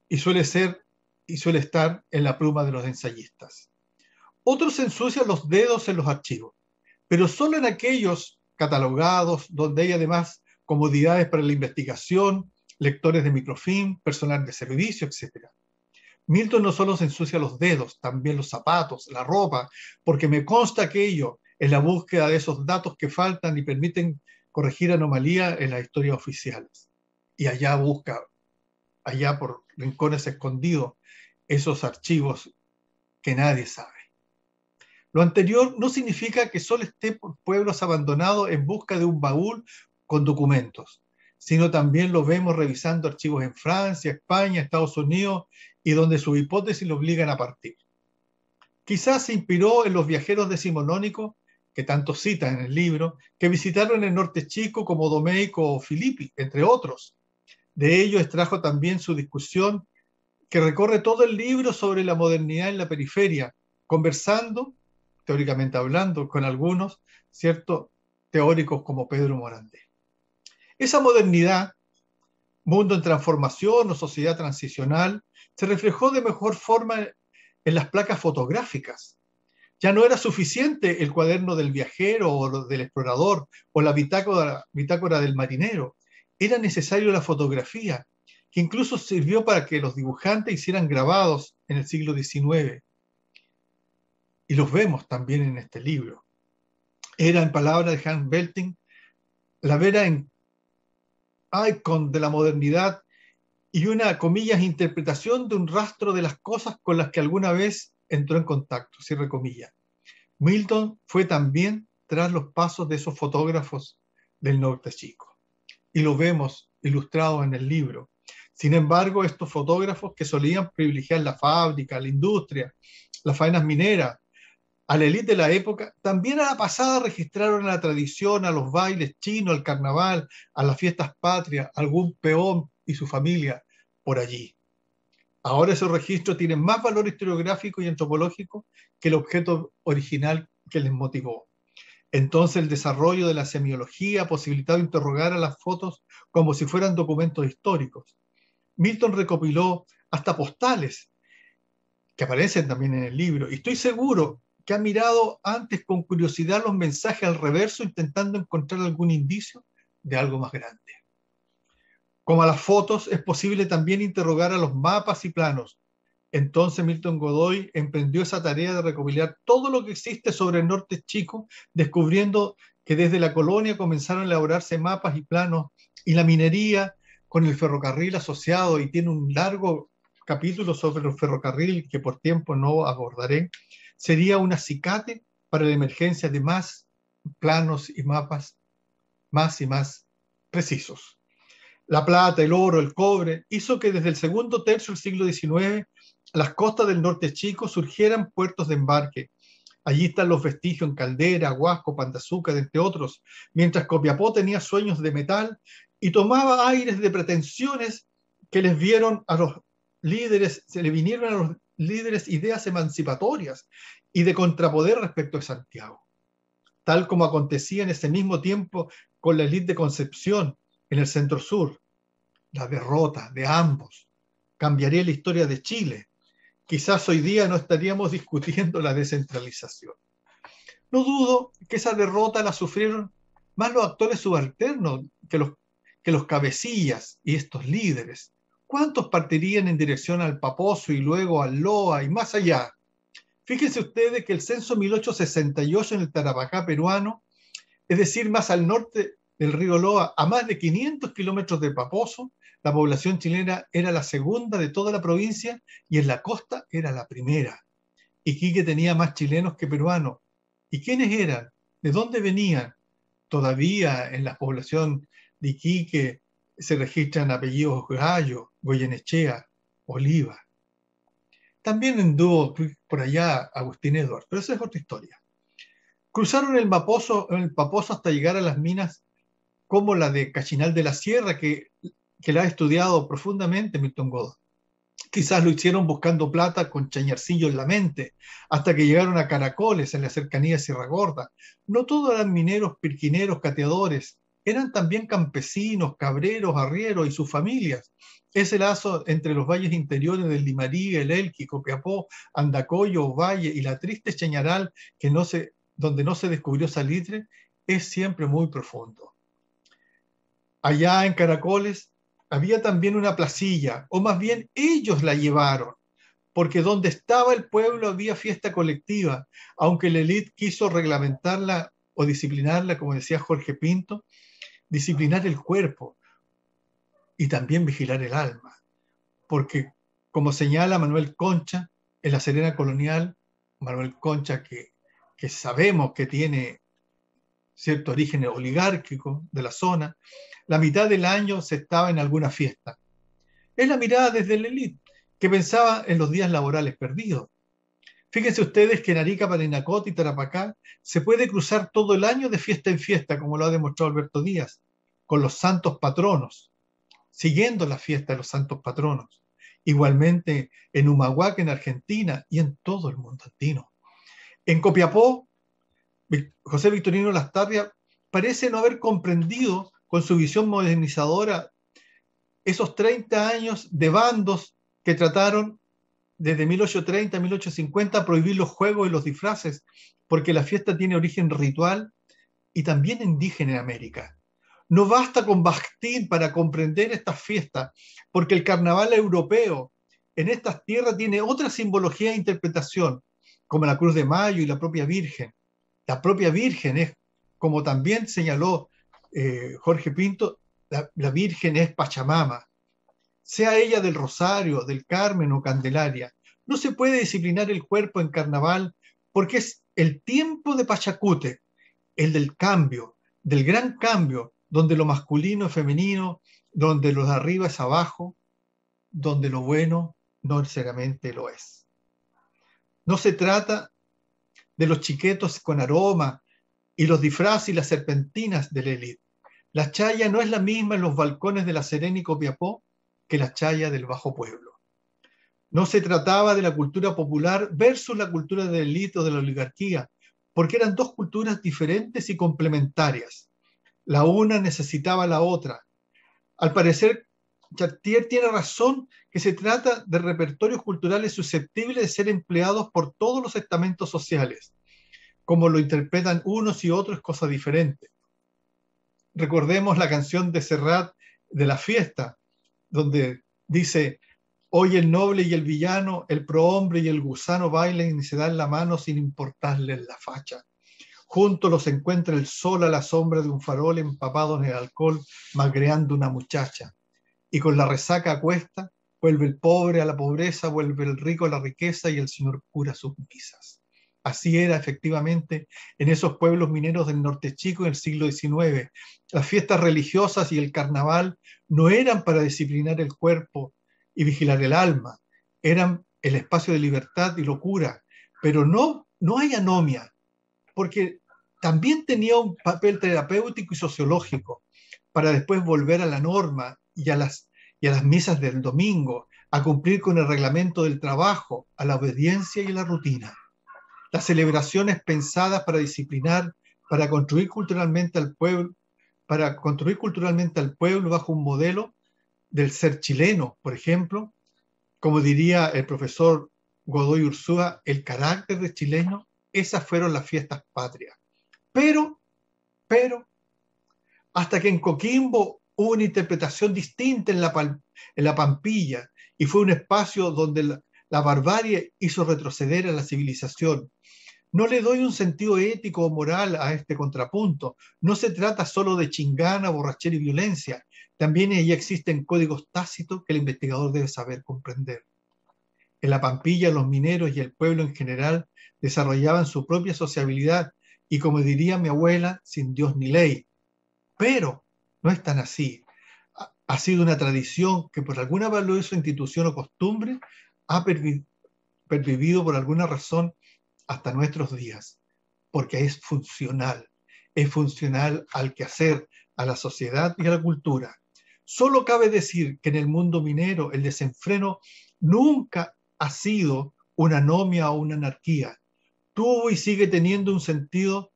y suele estar en la pluma de los ensayistas. Otros ensucian los dedos en los archivos, pero solo en aquellos catalogados donde hay además comodidades para la investigación, lectores de microfilm, personal de servicio, etc. Milton no solo se ensucia los dedos, también los zapatos, la ropa, porque me consta aquello en la búsqueda de esos datos que faltan y permiten corregir anomalías en las historias oficiales. Y allá busca, allá por rincones escondidos, esos archivos que nadie sabe. Lo anterior no significa que solo esté por pueblos abandonados en busca de un baúl con documentos, sino también lo vemos revisando archivos en Francia, España, Estados Unidos, y donde sus hipótesis lo obligan a partir. Quizás se inspiró en los viajeros decimonónicos, que tanto cita en el libro, que visitaron el norte chico como Domeico o Filippi, entre otros. De ello extrajo también su discusión, que recorre todo el libro sobre la modernidad en la periferia, conversando, teóricamente hablando, con algunos, ciertos teóricos como Pedro Morandé. Esa modernidad, mundo en transformación o sociedad transicional, se reflejó de mejor forma en las placas fotográficas. Ya no era suficiente el cuaderno del viajero o del explorador o la bitácora del marinero. Era necesario la fotografía, que incluso sirvió para que los dibujantes hicieran grabados en el siglo XIX. Y los vemos también en este libro. Era, en palabras de Hans Belting, la vera en icon de la modernidad y una, comillas, interpretación de un rastro de las cosas con las que alguna vez entró en contacto, cierre comillas. Milton fue también tras los pasos de esos fotógrafos del norte chico. Y lo vemos ilustrado en el libro. Sin embargo, estos fotógrafos que solían privilegiar la fábrica, la industria, las faenas mineras, a la élite de la época, también a la pasada registraron a la tradición, a los bailes chinos, al carnaval, a las fiestas patrias, algún peón y su familia por allí. Ahora esos registros tienen más valor historiográfico y antropológico que el objeto original que les motivó. Entonces el desarrollo de la semiología ha posibilitado interrogar a las fotos como si fueran documentos históricos. Milton recopiló hasta postales que aparecen también en el libro, y estoy seguro que ha mirado antes con curiosidad los mensajes al reverso intentando encontrar algún indicio de algo más grande. Como a las fotos, es posible también interrogar a los mapas y planos. Entonces Milton Godoy emprendió esa tarea de recopilar todo lo que existe sobre el norte chico, descubriendo que desde la colonia comenzaron a elaborarse mapas y planos, y la minería con el ferrocarril asociado, y tiene un largo capítulo sobre el ferrocarril que por tiempo no abordaré, sería un acicate para la emergencia de más planos y mapas más y más precisos. La plata, el oro, el cobre, hizo que desde el segundo tercio del siglo XIX las costas del norte chico surgieran puertos de embarque. Allí están los vestigios en Caldera, Huasco, Pan de Azúcar, entre otros, mientras Copiapó tenía sueños de metal y tomaba aires de pretensiones que les vieron a los líderes, se le vinieron a los líderes ideas emancipatorias y de contrapoder respecto a Santiago, tal como acontecía en ese mismo tiempo con la élite de Concepción en el centro sur. La derrota de ambos cambiaría la historia de Chile. Quizás hoy día no estaríamos discutiendo la descentralización. No dudo que esa derrota la sufrieron más los actores subalternos que los cabecillas y estos líderes. ¿Cuántos partirían en dirección al Paposo y luego al Loa y más allá? Fíjense ustedes que el censo 1868 en el Tarapacá peruano, es decir, más al norte del río Loa, a más de 500 kilómetros de Paposo, la población chilena era la segunda de toda la provincia y en la costa era la primera. Iquique tenía más chilenos que peruanos. ¿Y quiénes eran? ¿De dónde venían? Todavía en la población de Iquique se registran apellidos Gallo, Goyenechea, Oliva. También anduvo por allá Agustín Edwards, pero esa es otra historia. Cruzaron el Paposo hasta llegar a las minas como la de Cachinal de la Sierra, que la ha estudiado profundamente Milton Godoy. Quizás lo hicieron buscando plata con chañarcillo en la mente, hasta que llegaron a Caracoles, en la cercanía de Sierra Gorda. No todos eran mineros, pirquineros, cateadores, eran también campesinos, cabreros, arrieros y sus familias. Ese lazo entre los valles interiores del Limarí, el Elqui, Copiapó, Andacollo, Valle y la triste Chañaral, donde no se descubrió salitre, es siempre muy profundo. Allá en Caracoles había también una placilla, o más bien ellos la llevaron, porque donde estaba el pueblo había fiesta colectiva, aunque la élite quiso reglamentarla o disciplinarla, como decía Jorge Pinto, disciplinar el cuerpo y también vigilar el alma, porque como señala Manuel Concha en La Serena Colonial, Manuel Concha que sabemos que tiene cierto origen oligárquico de la zona, la mitad del año se estaba en alguna fiesta. Es la mirada desde la élite, que pensaba en los días laborales perdidos. Fíjense ustedes que en Arica, Parinacota y Tarapacá se puede cruzar todo el año de fiesta en fiesta, como lo ha demostrado Alberto Díaz, con los santos patronos, siguiendo la fiesta de los santos patronos. Igualmente en Humahuaca, en Argentina, y en todo el mundo andino. En Copiapó, José Victorino Lastarria parece no haber comprendido con su visión modernizadora esos 30 años de bandos que trataron desde 1830 a 1850 prohibir los juegos y los disfraces, porque la fiesta tiene origen ritual y también indígena en América. No basta con Bakhtin para comprender estas fiestas, porque el carnaval europeo en estas tierras tiene otra simbología e interpretación, como la Cruz de Mayo y la propia Virgen. La propia Virgen es, como también señaló Jorge Pinto, la Virgen es Pachamama. Sea ella del Rosario, del Carmen o Candelaria, no se puede disciplinar el cuerpo en carnaval porque es el tiempo de Pachacute, el del cambio, del gran cambio, donde lo masculino es femenino, donde lo de arriba es abajo, donde lo bueno no necesariamente lo es. No se trata de los chiquetos con aroma y los disfraces y las serpentinas de la élite. La chaya no es la misma en los balcones de La Serena y Copiapó que la chaya del bajo pueblo. No se trataba de la cultura popular versus la cultura del élite o de la oligarquía, porque eran dos culturas diferentes y complementarias. La una necesitaba la otra. Al parecer, Chartier tiene razón que se trata de repertorios culturales susceptibles de ser empleados por todos los estamentos sociales. Como lo interpretan unos y otros es cosa diferente. Recordemos la canción de Serrat de La Fiesta, donde dice: hoy el noble y el villano, el prohombre y el gusano bailan y se dan la mano sin importarles la facha. Juntos los encuentra el sol a la sombra de un farol empapado en el alcohol, magreando una muchacha. Y con la resaca a cuesta, vuelve el pobre a la pobreza, vuelve el rico a la riqueza y el señor cura sus misas. Así era efectivamente en esos pueblos mineros del norte chico en el siglo XIX. Las fiestas religiosas y el carnaval no eran para disciplinar el cuerpo y vigilar el alma, eran el espacio de libertad y locura, pero no hay anomia, porque también tenía un papel terapéutico y sociológico para después volver a la norma y a las misas del domingo, a cumplir con el reglamento del trabajo, a la obediencia y a la rutina. Las celebraciones pensadas para disciplinar, para construir culturalmente al pueblo bajo un modelo del ser chileno, por ejemplo, como diría el profesor Godoy Ursúa, el carácter de chileno, esas fueron las fiestas patrias. Pero, hasta que en Coquimbo hubo una interpretación distinta en la Pampilla, y fue un espacio donde la barbarie hizo retroceder a la civilización. No le doy un sentido ético o moral a este contrapunto. No se trata solo de chingana, borrachera y violencia. También ahí existen códigos tácitos que el investigador debe saber comprender. En la Pampilla, los mineros y el pueblo en general desarrollaban su propia sociabilidad y, como diría mi abuela, sin Dios ni ley. Pero no es tan así. Ha sido una tradición que por alguna valiosa institución o costumbre ha pervivido por alguna razón hasta nuestros días, porque es funcional al quehacer, a la sociedad y a la cultura. Solo cabe decir que en el mundo minero el desenfreno nunca ha sido una anomia o una anarquía. Tuvo y sigue teniendo un sentido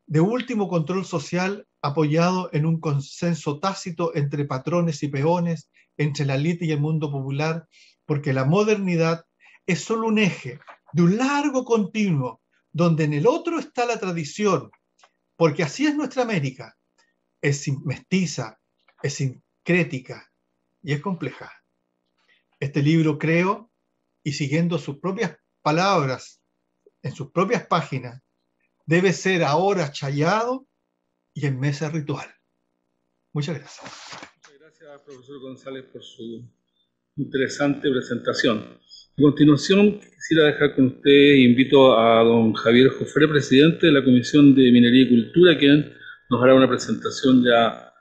de último control social apoyado en un consenso tácito entre patrones y peones, entre la élite y el mundo popular, porque la modernidad es solo un eje de un largo continuo, donde en el otro está la tradición, porque así es nuestra América, es mestiza, es sincrética y es compleja. Este libro, creo, y siguiendo sus propias palabras en sus propias páginas, debe ser ahora chayado y en mesa ritual. Muchas gracias. Muchas gracias, profesor González, por su interesante presentación. A continuación, quisiera dejar con usted, invito a don Javier Jofré, presidente de la Comisión de Minería y Cultura, quien nos hará una presentación ya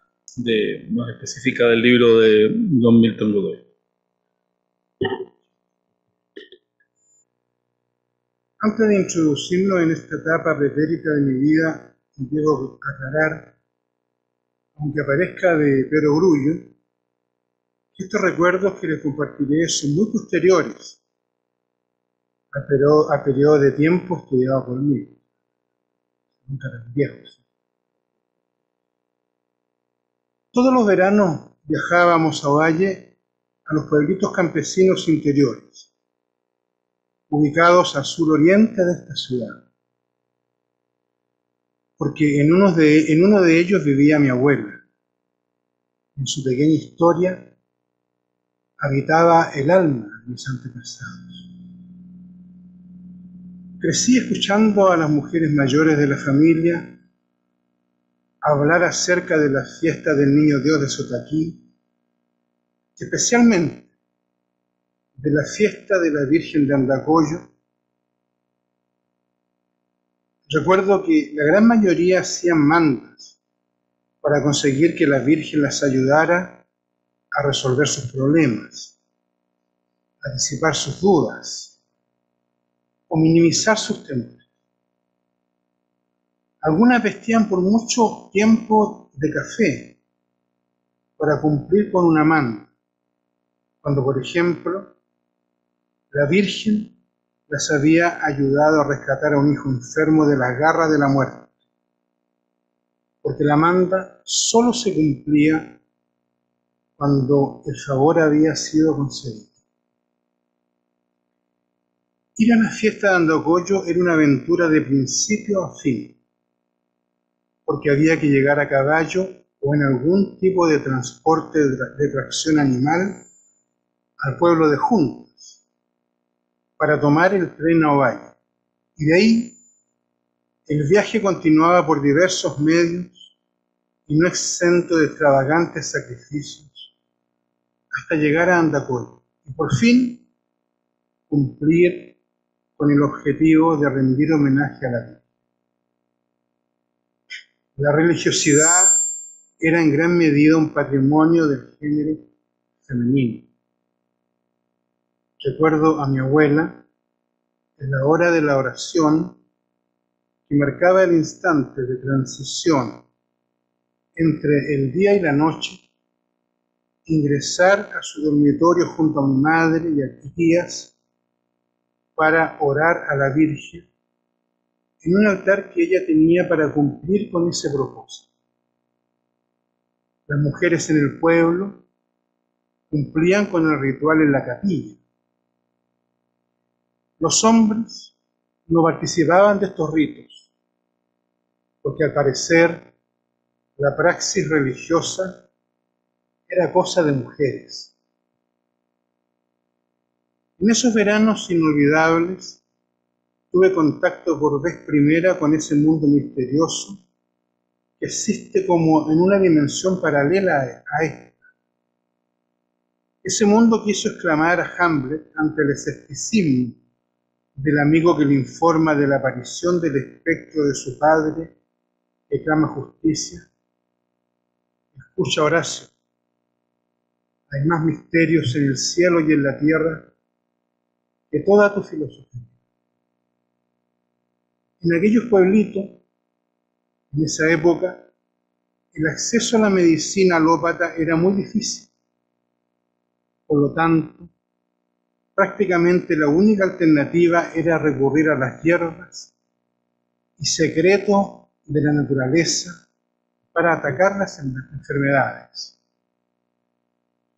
más específica del libro de don Milton Godoy. Antes de introducirnos en esta etapa pretérita de mi vida, debo aclarar, aunque aparezca de perogrullo, que estos recuerdos que les compartiré son muy posteriores al periodo de tiempo estudiado por mí. Nunca tan viejos. Todos los veranos viajábamos a Ovalle, a los pueblitos campesinos interiores, ubicados al suroriente de esta ciudad, porque en uno de ellos vivía mi abuela. En su pequeña historia habitaba el alma de mis antepasados. Crecí escuchando a las mujeres mayores de la familia hablar acerca de la fiesta del Niño Dios de Sotaquí, especialmente de la fiesta de la Virgen de Andacollo. Recuerdo que la gran mayoría hacían mandas para conseguir que la Virgen las ayudara a resolver sus problemas, a disipar sus dudas o minimizar sus temores. Algunas vestían por mucho tiempo de café para cumplir con una manda, cuando, por ejemplo, la Virgen las había ayudado a rescatar a un hijo enfermo de las garras de la muerte, porque la manda solo se cumplía cuando el favor había sido concedido. Ir a la fiesta de Andacollo era una aventura de principio a fin, porque había que llegar a caballo o en algún tipo de transporte de tracción animal al pueblo de Juntas, para tomar el tren a Ovalle. Y de ahí el viaje continuaba por diversos medios y no exento de extravagantes sacrificios, hasta llegar a Andacollo y por fin cumplir con el objetivo de rendir homenaje a la Virgen. La religiosidad era en gran medida un patrimonio del género femenino. Recuerdo a mi abuela, en la hora de la oración, que marcaba el instante de transición entre el día y la noche, ingresar a su dormitorio junto a mi madre y a tías para orar a la Virgen en un altar que ella tenía para cumplir con ese propósito. Las mujeres en el pueblo cumplían con el ritual en la capilla. Los hombres no participaban de estos ritos, porque al parecer la praxis religiosa era cosa de mujeres. En esos veranos inolvidables tuve contacto por vez primera con ese mundo misterioso que existe como en una dimensión paralela a esta. Ese mundo que hizo exclamar a Hamlet ante el escepticismo del amigo que le informa de la aparición del espectro de su padre que clama justicia. Escucha, Horacio, hay más misterios en el cielo y en la tierra de toda tu filosofía. En aquellos pueblitos, en esa época, el acceso a la medicina alópata era muy difícil. Por lo tanto, prácticamente la única alternativa era recurrir a las hierbas y secretos de la naturaleza para atacar las enfermedades.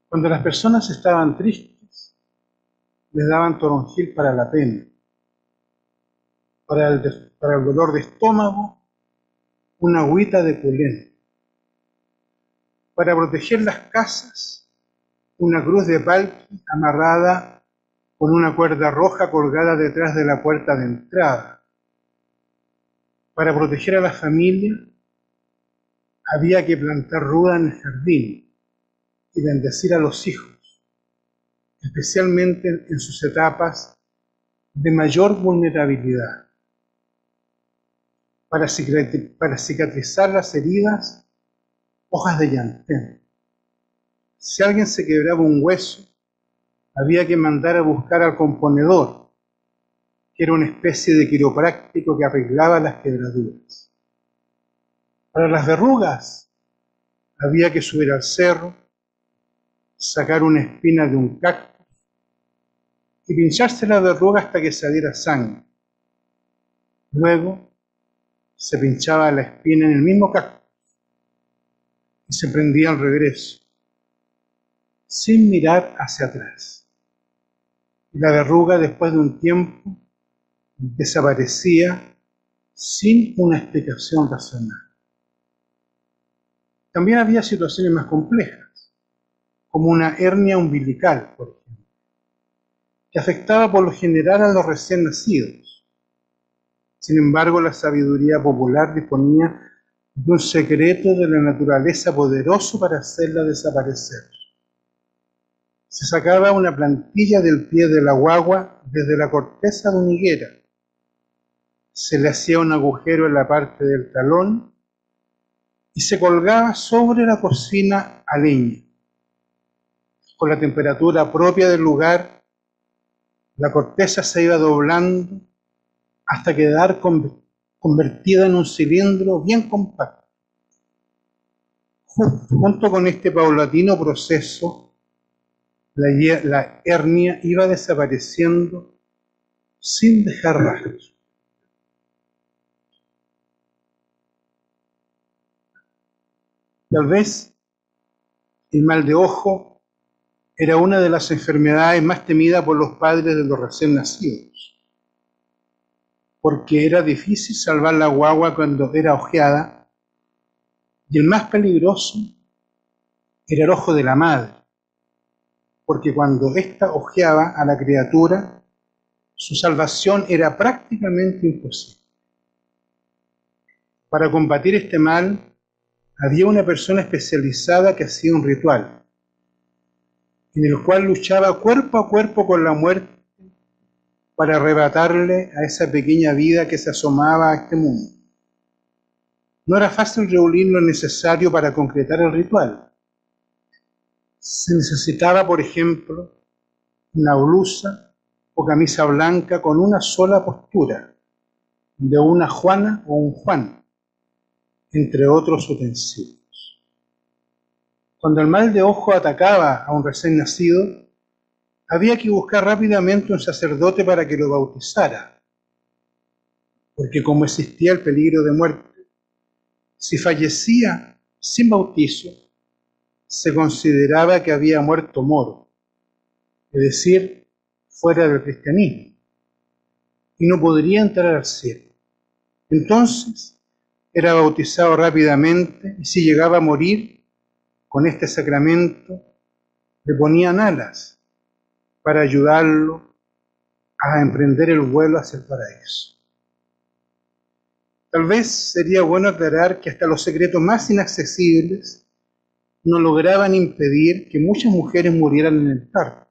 Cuando las personas estaban tristes, les daban toronjil para la pena. Para el dolor de estómago, una agüita de culén. Para proteger las casas, una cruz de palqui amarrada con una cuerda roja colgada detrás de la puerta de entrada. Para proteger a la familia, había que plantar ruda en el jardín y bendecir a los hijos, especialmente en sus etapas de mayor vulnerabilidad. Para cicatrizar las heridas, hojas de llantén. Si alguien se quebraba un hueso, había que mandar a buscar al componedor, que era una especie de quiropráctico que arreglaba las quebraduras. Para las verrugas, había que subir al cerro, sacar una espina de un cactus y pincharse la verruga hasta que saliera sangre. Luego, se pinchaba la espina en el mismo cactus y se prendía al regreso, sin mirar hacia atrás. Y la verruga, después de un tiempo, desaparecía sin una explicación racional. También había situaciones más complejas, como una hernia umbilical, por ejemplo, que afectaba por lo general a los recién nacidos. Sin embargo, la sabiduría popular disponía de un secreto de la naturaleza poderoso para hacerla desaparecer. Se sacaba una plantilla del pie de la guagua desde la corteza de una higuera. Se le hacía un agujero en la parte del talón y se colgaba sobre la cocina a leña. Con la temperatura propia del lugar, la corteza se iba doblando hasta quedar convertida en un cilindro bien compacto. Junto con este paulatino proceso, la hernia iba desapareciendo sin dejar rastros. Tal vez el mal de ojo era una de las enfermedades más temidas por los padres de los recién nacidos, porque era difícil salvar la guagua cuando era ojeada, y el más peligroso era el ojo de la madre, porque cuando ésta ojeaba a la criatura, su salvación era prácticamente imposible. Para combatir este mal, había una persona especializada que hacía un ritual, en el cual luchaba cuerpo a cuerpo con la muerte para arrebatarle a esa pequeña vida que se asomaba a este mundo. No era fácil reunir lo necesario para concretar el ritual. Se necesitaba, por ejemplo, una blusa o camisa blanca con una sola postura, de una Juana o un Juan, entre otros utensilios. Cuando el mal de ojo atacaba a un recién nacido, había que buscar rápidamente un sacerdote para que lo bautizara, porque como existía el peligro de muerte, si fallecía sin bautizo, se consideraba que había muerto moro, es decir, fuera del cristianismo, y no podría entrar al cielo. Entonces, era bautizado rápidamente y si llegaba a morir, con este sacramento le ponían alas para ayudarlo a emprender el vuelo hacia el paraíso. Tal vez sería bueno aclarar que hasta los secretos más inaccesibles no lograban impedir que muchas mujeres murieran en el parto,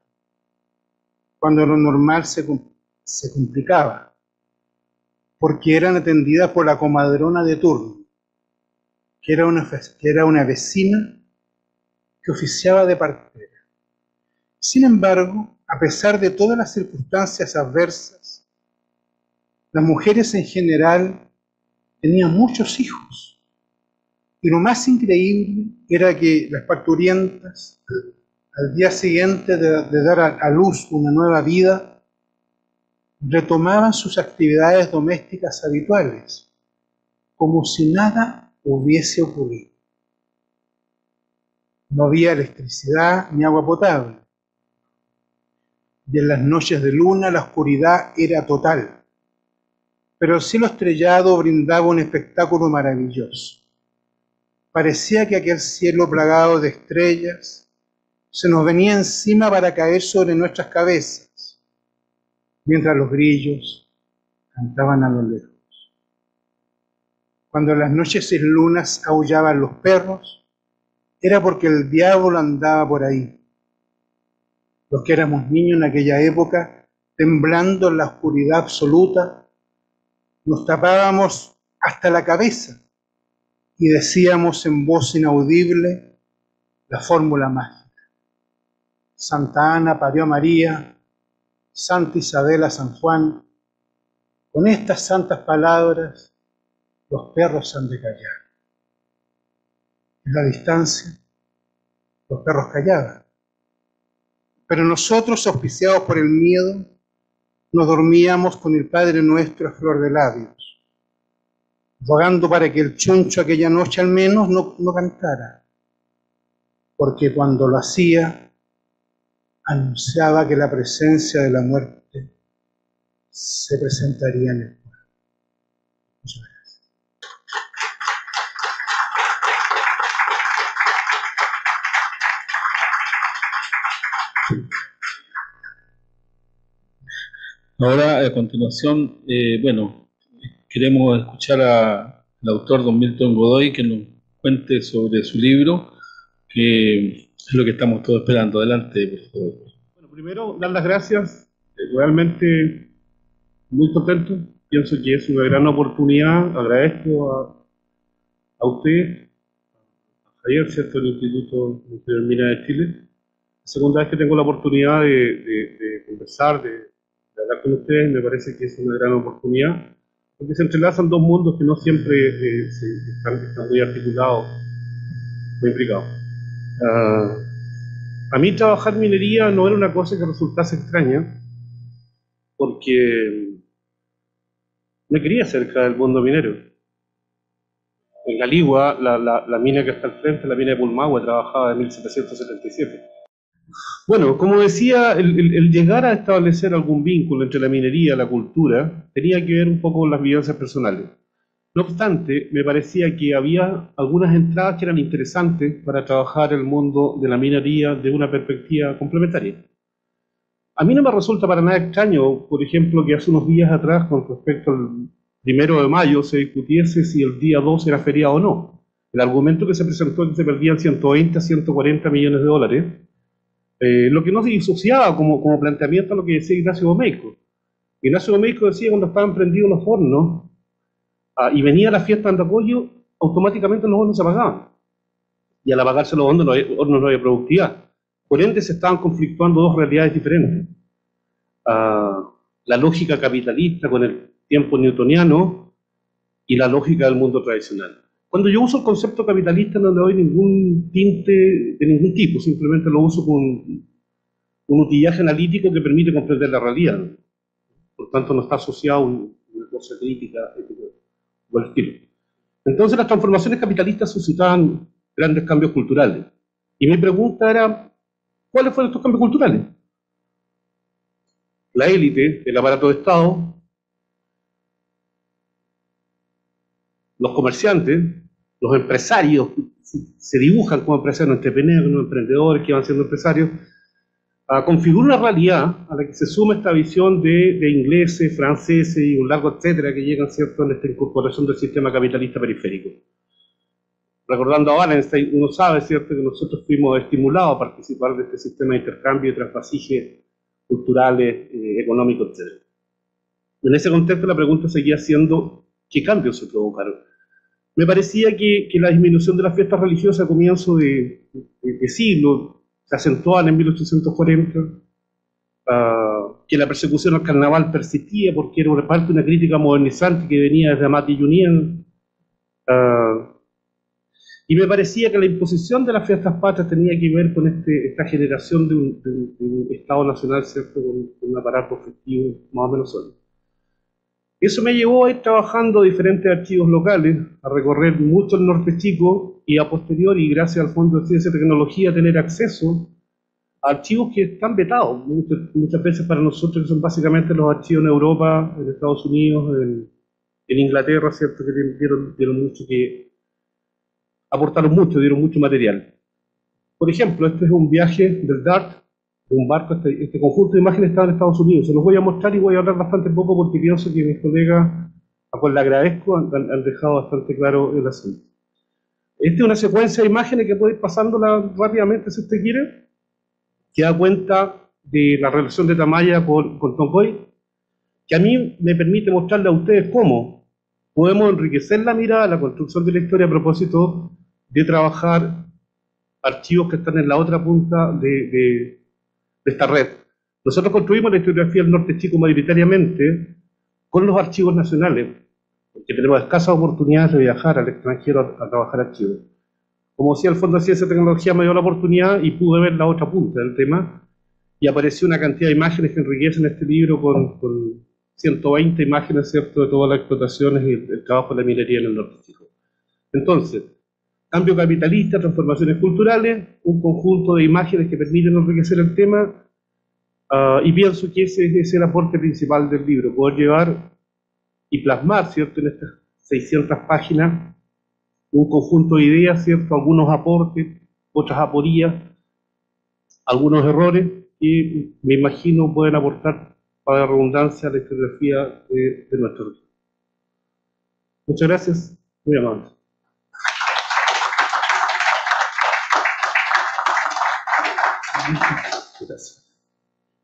cuando lo normal se complicaba, porque eran atendidas por la comadrona de turno, que era una vecina que oficiaba de partera. Sin embargo, a pesar de todas las circunstancias adversas, las mujeres en general tenían muchos hijos. Y lo más increíble era que las parturientas, al día siguiente de dar a luz una nueva vida, retomaban sus actividades domésticas habituales, como si nada hubiese ocurrido. No había electricidad ni agua potable. Y en las noches de luna la oscuridad era total. Pero el cielo estrellado brindaba un espectáculo maravilloso. Parecía que aquel cielo plagado de estrellas se nos venía encima para caer sobre nuestras cabezas, mientras los grillos cantaban a lo lejos. Cuando en las noches sin lunas aullaban los perros, era porque el diablo andaba por ahí. Los que éramos niños en aquella época, temblando en la oscuridad absoluta, nos tapábamos hasta la cabeza y decíamos en voz inaudible la fórmula mágica. Santa Ana parió a María, Santa Isabel a San Juan. Con estas santas palabras, los perros han de callar. En la distancia, los perros callaban. Pero nosotros, auspiciados por el miedo, nos dormíamos con el Padre Nuestro a flor de labios, rogando para que el chuncho aquella noche al menos no cantara, porque cuando lo hacía, anunciaba que la presencia de la muerte se presentaría en el pueblo. Muchas gracias. Ahora, a continuación, queremos escuchar al autor don Milton Godoy que nos cuente sobre su libro, que es lo que estamos todos esperando. Adelante, por favor. Bueno, primero, dar las gracias. Realmente muy contento. Pienso que es una gran oportunidad. Agradezco a usted, a Javier, ¿cierto?, del Instituto de Minas de Chile. La segunda vez que tengo la oportunidad de conversar, de hablar con ustedes, me parece que es una gran oportunidad, porque se entrelazan dos mundos que no siempre están muy articulados, muy implicados. A mí trabajar minería no era una cosa que resultase extraña, porque me quería cerca del mundo minero. En Galigua, la mina que está al frente, la mina de Pulmahue, trabajaba en 1777. Bueno, como decía, el llegar a establecer algún vínculo entre la minería y la cultura tenía que ver un poco con las vivencias personales. No obstante, me parecía que había algunas entradas que eran interesantes para trabajar el mundo de la minería de una perspectiva complementaria. A mí no me resulta para nada extraño, por ejemplo, que hace unos días atrás, con respecto al 1 de mayo, se discutiese si el día 2 era feriado o no. El argumento que se presentó es que se perdían 120 a 140 millones de dólares, lo que no se disociaba como planteamiento a lo que decía Ignacio Domeyko. Ignacio Domeyko decía, cuando estaban prendidos los hornos y venía la fiesta de Andacollo, automáticamente los hornos se apagaban. Y al apagarse los hornos no había productividad. Por ende, se estaban conflictuando dos realidades diferentes. La lógica capitalista con el tiempo newtoniano y la lógica del mundo tradicional. Cuando yo uso el concepto capitalista no le doy ningún tinte de ningún tipo, simplemente lo uso con un utillaje analítico que permite comprender la realidad. Por tanto, no está asociado a una cosa crítica o el estilo. Entonces, las transformaciones capitalistas suscitaban grandes cambios culturales. Y mi pregunta era, ¿cuáles fueron estos cambios culturales? La élite, el aparato de Estado, los comerciantes, los empresarios, se dibujan como empresarios, entrepreneurs, emprendedores que van siendo empresarios, configuran una realidad a la que se suma esta visión de ingleses, franceses y un largo etcétera que llegan, ¿cierto?, en esta incorporación del sistema capitalista periférico. Recordando a Wallenstein, uno sabe, ¿cierto?, que nosotros fuimos estimulados a participar de este sistema de intercambio y trasvasijes culturales, económicos, etc. En ese contexto la pregunta seguía siendo, ¿qué cambios se provocaron? Me parecía que la disminución de las fiestas religiosas a comienzo de siglo se acentuaban en 1840, que la persecución al carnaval persistía porque era una parte de una crítica modernizante que venía desde Amati Junien. Y me parecía que la imposición de las fiestas patrias tenía que ver con esta generación de un Estado nacional, ¿cierto?, con un aparato festivo más o menos sólido. Eso me llevó a ir trabajando diferentes archivos locales, a recorrer mucho el norte chico y a posteriori, gracias al Fondo de Ciencia y Tecnología, tener acceso a archivos que están vetados muchas veces para nosotros, que son básicamente los archivos en Europa, en Estados Unidos, en Inglaterra, ¿cierto?, que dieron mucho aportaron mucho, dieron mucho material. Por ejemplo, este es un viaje del DART, de un barco, este conjunto de imágenes estaba en Estados Unidos. Se los voy a mostrar y voy a hablar bastante poco porque pienso que mis colegas, a cual le agradezco, han dejado bastante claro el asunto. Esta es una secuencia de imágenes que puedo ir pasándola rápidamente si usted quiere, que da cuenta de la relación de Tamaya con Tonkoy, que a mí me permite mostrarle a ustedes cómo podemos enriquecer la mirada, la construcción de la historia a propósito de trabajar archivos que están en la otra punta de esta red. Nosotros construimos la historiografía del norte chico mayoritariamente con los archivos nacionales, porque tenemos escasas oportunidades de viajar al extranjero a trabajar archivos. Como decía, el Fondo de Ciencia y Tecnología me dio la oportunidad y pude ver la otra punta del tema, y apareció una cantidad de imágenes que enriquecen este libro con 120 imágenes, ¿cierto?, de todas las explotaciones y el trabajo de la minería en el norte chico. Entonces, cambio capitalista, transformaciones culturales, un conjunto de imágenes que permiten enriquecer el tema, y pienso que ese es el aporte principal del libro, poder llevar y plasmar, ¿cierto?, en estas 600 páginas, un conjunto de ideas, ¿cierto?, algunos aportes, otras aporías, algunos errores que me imagino pueden aportar, para la redundancia, a la historiografía de nuestro región. Muchas gracias, muy amable. Gracias.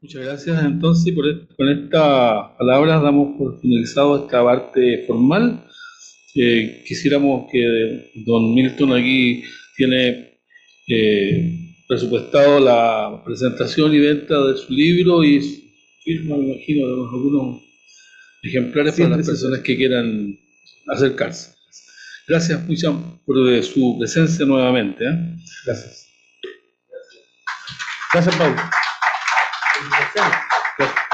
Muchas gracias. Entonces, con estas palabras damos por finalizado esta parte formal. Quisiéramos que don Milton aquí tiene presupuestado la presentación y venta de su libro y firma, me imagino, de algunos ejemplares para las personas que quieran acercarse. Gracias muchas por su presencia nuevamente. Gracias. Gracias, Pablo. Gracias.